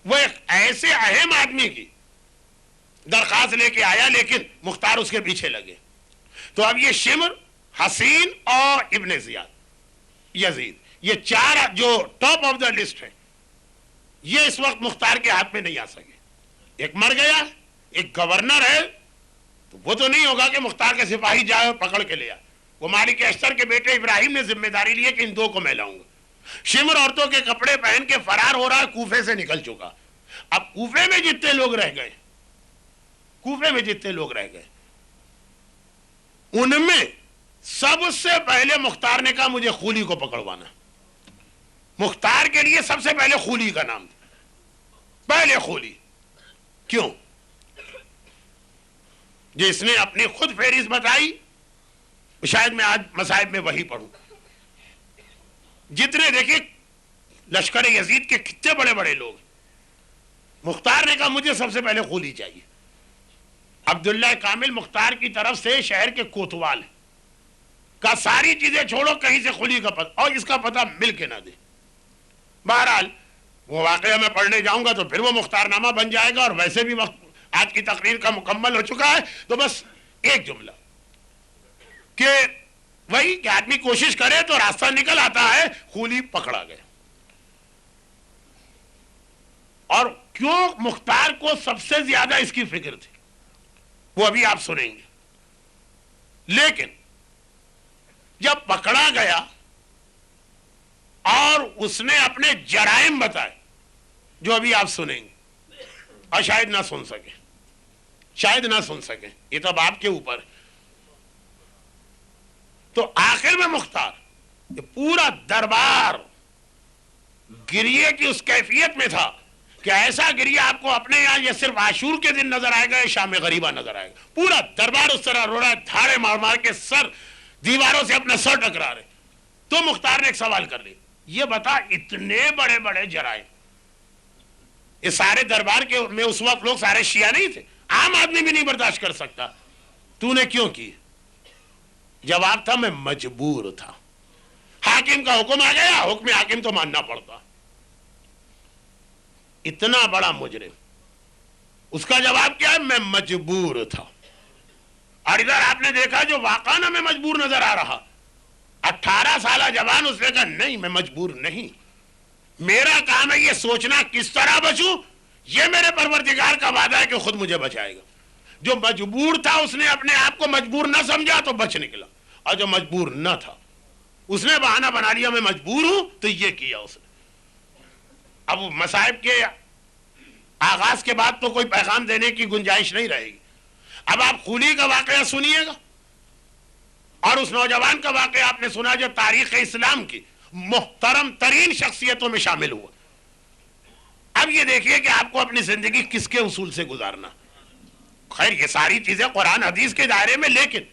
وہ ایک ایسے اہم آدمی کی درخواست لے کے آیا، لیکن مختار اس کے پیچھے لگے۔ تو اب یہ شمر، حسین اور ابن زیاد، یزید، یہ 4 جو ٹاپ آف دا لسٹ ہے، یہ اس وقت مختار کے ہاتھ میں نہیں آ سکے۔ ایک مر گیا، ایک گورنر ہے، تو وہ تو نہیں ہوگا کہ مختار کے سپاہی جائے اور پکڑ کے لیا، وہ مالک اشتر کے بیٹے ابراہیم نے ذمہ داری لی کہ ان 2 کو میں لاؤں گا۔ شمر عورتوں کے کپڑے پہن کے فرار ہو رہا ہے، کوفے سے نکل چکا۔ اب کوفے میں جتنے لوگ رہ گئے، ان میں سب سے پہلے مختار نے کہا مجھے خولی کو پکڑوانا۔ مختار کے لیے سب سے پہلے خولی کا نام تھا، پہلے خولی۔ کیوں؟ جس نے اپنی خود فہرست بتائی، شاید میں آج مصائب میں وہی پڑھوں، جتنے دیکھیں لشکر یزید کے کتنے بڑے بڑے لوگ، مختار نے کہا مجھے سب سے پہلے خولی چاہیے۔ عبداللہ کامل مختار کی طرف سے شہر کے کوتوال ہیں، کہا ساری چیزیں چھوڑو، کہیں سے خولی کا پتہ اور اس کا پتہ مل کے نہ دے۔ بہرحال وہ واقعہ میں پڑھنے جاؤں گا تو پھر وہ مختار نامہ بن جائے گا، اور ویسے بھی وقت آج کی تقریر کا مکمل ہو چکا ہے، تو بس ایک جملہ کہ وہی کہ آدمی کوشش کرے تو راستہ نکل آتا ہے۔ خولی پکڑا گیا، اور کیوں مختار کو سب سے زیادہ اس کی فکر تھی وہ ابھی آپ سنیں گے، لیکن جب پکڑا گیا اور اس نے اپنے جرائم بتائے، جو ابھی آپ سنیں گے، اور شاید نہ سن سکیں، یہ تو اب آپ کے اوپر ہے۔ تو آخر میں مختار یہ پورا دربار گریے کی اس کیفیت میں تھا کہ ایسا گریہ آپ کو اپنے یہاں یہ صرف عاشور کے دن نظر آئے گا، شام غریبہ نظر آئے گا. پورا دربار اس طرح رو رہا ہے، دھاڑے مار مار کے سر دیواروں سے اپنا سر ٹکرا رہے. تو مختار نے ایک سوال کر لیا، یہ بتا اتنے بڑے بڑے جرائم یہ سارے دربار کے میں اس وقت لوگ سارے شیعہ نہیں تھے، عام آدمی بھی نہیں برداشت کر سکتا، تو نے کیوں کی؟ جواب تھا میں مجبور تھا. حاکم کا حکم آ گیا، حکم حاکم تو ماننا پڑتا. اتنا بڑا مجرم، اس کا جواب کیا ہے؟ میں مجبور تھا. اور ادھر آپ نے دیکھا جو واقعہ میں مجبور نظر آ رہا، 18 سالہ جوان، اس نے کہا نہیں میں مجبور نہیں، میرا کام ہے یہ سوچنا کس طرح بچوں، یہ میرے پروردگار کا وعدہ ہے کہ خود مجھے بچائے گا. جو مجبور تھا اس نے اپنے آپ کو مجبور نہ سمجھا تو بچ نکلا، اور جو مجبور نہ تھا اس نے بہانہ بنا لیا میں مجبور ہوں، تو یہ کیا اس نے. اب مصائب کے آغاز کے بعد تو کوئی پیغام دینے کی گنجائش نہیں رہے گی. اب آپ خولی کا واقعہ سنیے گا، اور اس نوجوان کا واقعہ آپ نے سنا جو تاریخ اسلام کی محترم ترین شخصیتوں میں شامل ہوا. اب یہ دیکھیے کہ آپ کو اپنی زندگی کس کے اصول سے گزارنا. خیر یہ ساری چیزیں قرآن حدیث کے دائرے میں، لیکن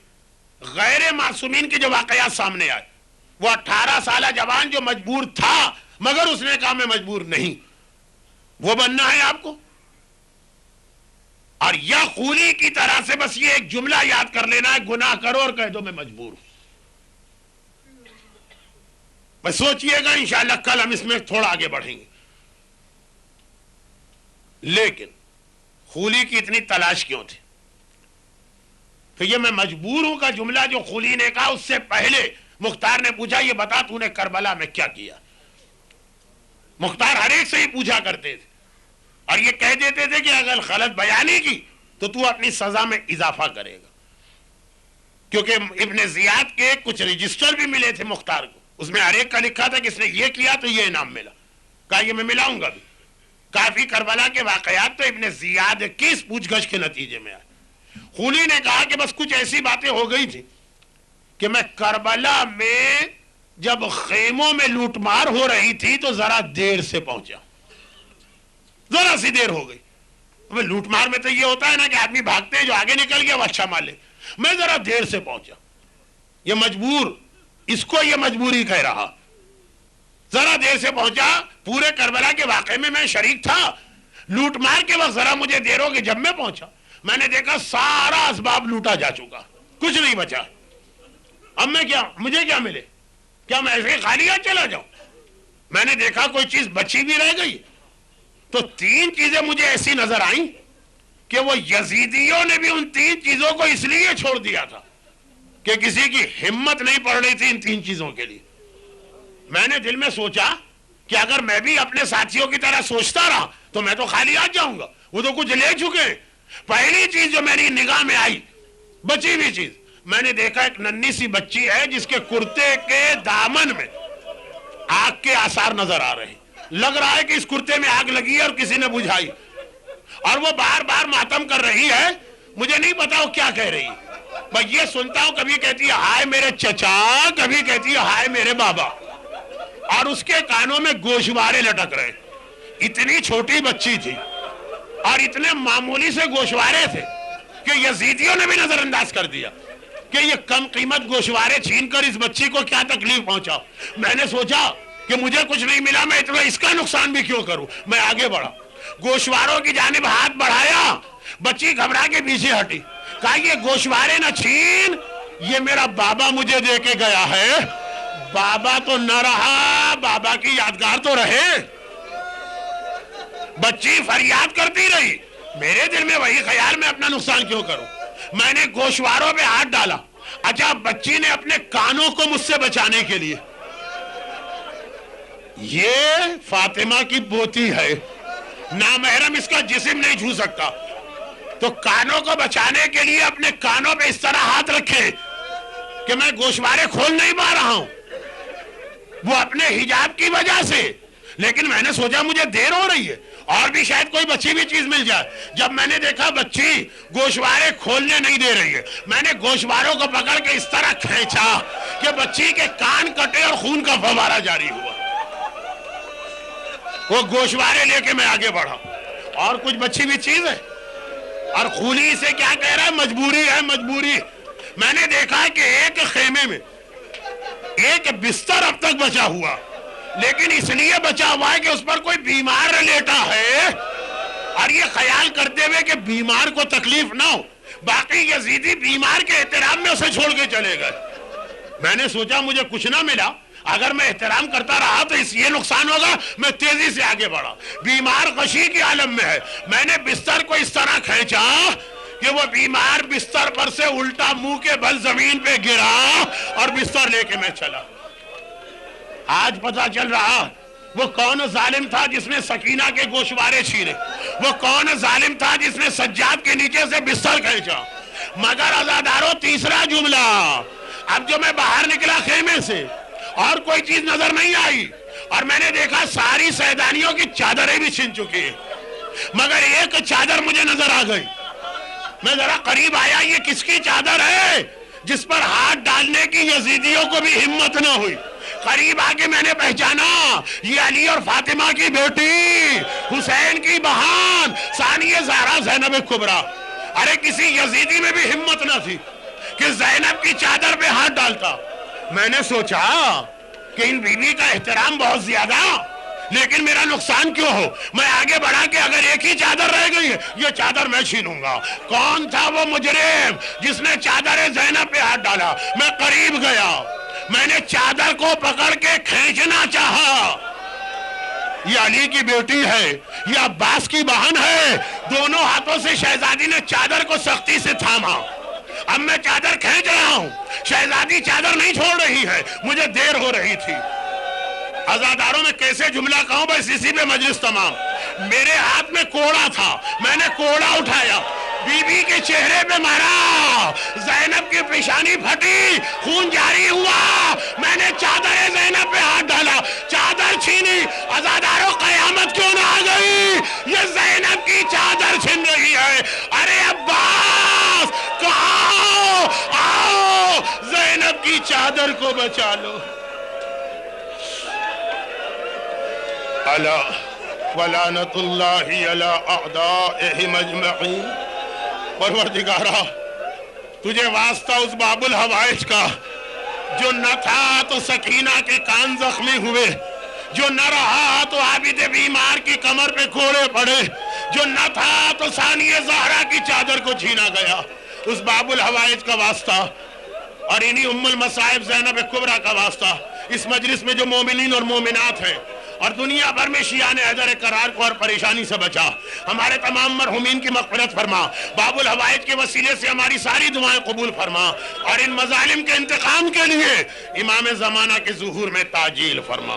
غیر معصومین کے جو واقعات سامنے آئے، وہ 18 سالہ جوان جو مجبور تھا مگر اس نے کہا میں مجبور نہیں، وہ بننا ہے آپ کو. اور یا خولی کی طرح سے بس یہ ایک جملہ یاد کر لینا ہے، گناہ کرو اور کہہ دو میں مجبور ہوں. بس سوچئے گا، انشاءاللہ کل ہم اس میں تھوڑا آگے بڑھیں گے. لیکن خولی کی اتنی تلاش کیوں تھی؟ تو یہ میں مجبور ہوں کا جملہ جو خولی نے کہا، اس سے پہلے مختار نے پوچھا یہ بتا تو نے کربلا میں کیا کیا. مختار ہر ایک سے ہی پوچھا کرتے تھے، اور یہ کہہ دیتے تھے کہ اگر غلط بیانی کی تو اپنی سزا میں اضافہ کرے گا. کیونکہ ابن زیاد کے کچھ رجسٹر بھی ملے تھے مختار کو، اس میں ہر ایک کا لکھا تھا کہ اس نے یہ کیا تو یہ انعام ملا. کہا یہ میں ملاؤں گا بھی. کافی کربلا کے واقعات تو ابن زیاد کی اس پوچھ گچھ کے نتیجے میں آئے. خولی نے کہا کہ بس کچھ ایسی باتیں ہو گئی تھی کہ میں کربلا میں جب خیموں میں لوٹ مار ہو رہی تھی تو ذرا دیر سے پہنچا، ذرا سی دیر ہو گئی. لوٹ مار میں تو یہ ہوتا ہے نا کہ آدمی بھاگتے ہیں، جو آگے نکل گیا وہ اچھا مان لے. میں ذرا دیر سے پہنچا. یہ مجبور، اس کو یہ مجبوری کہہ رہا، ذرا دیر سے پہنچا. پورے کربلا کے واقعے میں شریک تھا. لوٹ مار کے وقت ذرا مجھے دیر ہو گئی. جب میں پہنچا میں نے دیکھا سارا اسباب لوٹا جا چکا، کچھ نہیں بچا. اب میں کیا، مجھے کیا ملے؟ کیا میں ایسے خالی ہاتھ چلا جاؤں؟ میں نے دیکھا کوئی چیز بچی بھی رہ گئی. تو 3 چیزیں مجھے ایسی نظر آئیں کہ وہ یزیدیوں نے بھی ان 3 چیزوں کو اس لیے چھوڑ دیا تھا کہ کسی کی ہمت نہیں پڑ رہی تھی ان 3 چیزوں کے لیے. میں نے دل میں سوچا کہ اگر میں بھی اپنے ساتھیوں کی طرح سوچتا رہا تو میں تو خالی ہاتھ جاؤں گا، وہ تو کچھ لے چکے. پہلی چیز جو میری نگاہ میں آئی، بچی ہوئی چیز، میں نے دیکھا ایک ننھی سی بچی ہے جس کے کرتے کے دامن میں آگ کے آثار نظر آ رہے ہیں. لگ رہا ہے کہ اس کرتے میں آگ لگی ہے اور کسی نے بجھائی، اور وہ بار بار ماتم کر رہی ہے. مجھے نہیں پتا وہ کیا کہہ رہی ہے. میں یہ سنتا ہوں کبھی کہتی ہے ہائے میرے چچا، کبھی کہتی ہے ہائے میرے بابا، اور اس کے کانوں میں گوشوارے لٹک رہے. اتنی چھوٹی بچی تھی اور اتنے معمولی سے گوشوارے تھے کہ یزیدیوں نے بھی نظر انداز کر دیا کہ یہ کم قیمت گوشوارے چھین کر اس بچی کو کیا تکلیف پہنچا. میں نے سوچا کہ مجھے کچھ نہیں ملا، میں اتنا اس کا نقصان بھی کیوں کروں. میں آگے بڑھا، گوشواروں کی جانب ہاتھ بڑھایا. بچی گھبرا کے پیچھے ہٹی. کہا یہ گوشوارے نہ چھین، یہ میرا بابا مجھے دے کے گیا ہے. بابا تو نہ رہا، بابا کی یادگار تو رہے. بچی فریاد کرتی رہی. میرے دل میں وہی خیال، میں اپنا نقصان کیوں کروں. میں نے گوشواروں پہ ہاتھ ڈالا. اچھا بچی نے اپنے کانوں کو مجھ سے بچانے کے لیے، یہ فاطمہ کی پوتی ہے، نامحرم اس کا جسم نہیں چھو سکتا، تو کانوں کو بچانے کے لیے اپنے کانوں پہ اس طرح ہاتھ رکھے کہ میں گوشوارے کھول نہیں پا رہا ہوں، وہ اپنے حجاب کی وجہ سے. لیکن میں نے سوچا مجھے دیر ہو رہی ہے اور بھی شاید کوئی بچی بھی چیز مل جائے. جب میں نے دیکھا بچی گوشوارے کھولنے نہیں دے رہی ہے, میں نے گوشواروں کو پکڑ کے اس طرح کھینچا کہ بچی کے کان کٹے اور خون کا فوارہ جاری ہوا. وہ گوشوارے لے کے میں آگے بڑھا. اور کچھ بچی بھی چیز ہے. اور خولی سے کیا کہہ رہا ہے؟ مجبوری ہے, مجبوری. میں نے دیکھا کہ ایک خیمے میں ایک بستر اب تک بچا ہوا, لیکن اس لیے بچا ہوا ہے کہ اس پر کوئی بیمار لیٹا ہے, اور یہ خیال کرتے ہوئے کہ بیمار کو تکلیف نہ ہو, باقی یزیدی بیمار کے احترام میں اسے چھوڑ کے چلے گئے. میں نے سوچا مجھے کچھ نہ ملا, اگر میں احترام کرتا رہا تو اس یہ نقصان ہوگا. میں تیزی سے آگے بڑھا. بیمار غشی کے عالم میں ہے. میں نے بستر کو اس طرح کھینچا کہ وہ بیمار بستر پر سے الٹا منہ کے بل زمین پہ گرا, اور بستر لے کے میں چلا. آج پتہ چل رہا وہ کون ظالم تھا جس نے سکینہ کے گوشوارے چھینے, وہ کون ظالم تھا جس نے سجاد کے نیچے سے بستر کھینچا. مگر عزادارو تیسرا جملہ, اب جو میں باہر نکلا خیمے سے اور کوئی چیز نظر نہیں آئی, اور میں نے دیکھا ساری سیدانیوں کی چادریں بھی چھن چکی ہیں, مگر ایک چادر مجھے نظر آ گئی. میں ذرا قریب آیا, یہ کس کی چادر ہے جس پر ہاتھ ڈالنے کی یزیدیوں کو بھی ہمت نہ ہوئی. قریب آگے میں نے پہچانا یہ علی اور فاطمہ کی بیٹی, حسین کی بہن ثانیہ زہرا زینب کبریٰ. ارے کسی یزیدی میں بھی ہمت نہ تھی کہ زینب کی چادر پہ ہاتھ ڈالتا. میں نے سوچا کہ ان بیوی کا احترام بہت زیادہ, لیکن میرا نقصان کیوں ہو. میں آگے بڑھا کہ اگر ایک ہی چادر رہ گئی ہے یہ چادر میں چھینوں گا. کون تھا وہ مجرم جس نے چادر زینب پہ ہاتھ ڈالا؟ میں قریب گیا, میں نے چادر کو پکڑ کے کھینچنا چاہا. یہ علی کی بیٹی ہے, یہ عباس کی بہن ہے. دونوں ہاتھوں سے شہزادی نے چادر کو سختی سے تھاما. اب میں چادر کھینچ رہا ہوں, شہزادی چادر نہیں چھوڑ رہی ہے, مجھے دیر ہو رہی تھی. عزاداروں میں کیسے جملہ کہوں, بس اسی پہ مجلس تمام. میرے ہاتھ میں کوڑا تھا, میں نے کوڑا اٹھایا, بی بی کے چہرے پہ مارا. زینب کی پیشانی پھٹی, خون جاری ہوا. میں نے چادر زینب پہ ہاتھ ڈالا, چادر چھینی. عزاداروں قیامت کیوں نہ آ گئی؟ یہ زینب کی چادر چھن رہی ہے. ارے عباس کہاں, آؤ زینب کی چادر کو بچا لو. الا ولعنت اللہ علی اعدائہم اجمعین. پروردگارا تجھے واسطہ اس باب الحوائج کا جو نہ تھا تو سکینہ کے کان زخمی ہوئے, جو نہ رہا تو عابد بیمار کی کمر پہ کوڑے پڑے, جو نہ تھا تو ثانیہ زہرا کی چادر کو چھینا گیا. اس باب الحوائج کا واسطہ اور انہی ام المصائب زینب کبریٰ کا واسطہ اس مجلس میں جو مومنین اور مومنات ہیں اور دنیا بھر میں شیعان حیدر کرار کو اور پریشانی سے بچا. ہمارے تمام مرحومین کی مغفرت فرما. باب الحوائج کے وسیلے سے ہماری ساری دعائیں قبول فرما, اور ان مظالم کے انتقام کے لیے امام زمانہ کے ظہور میں تعجیل فرما.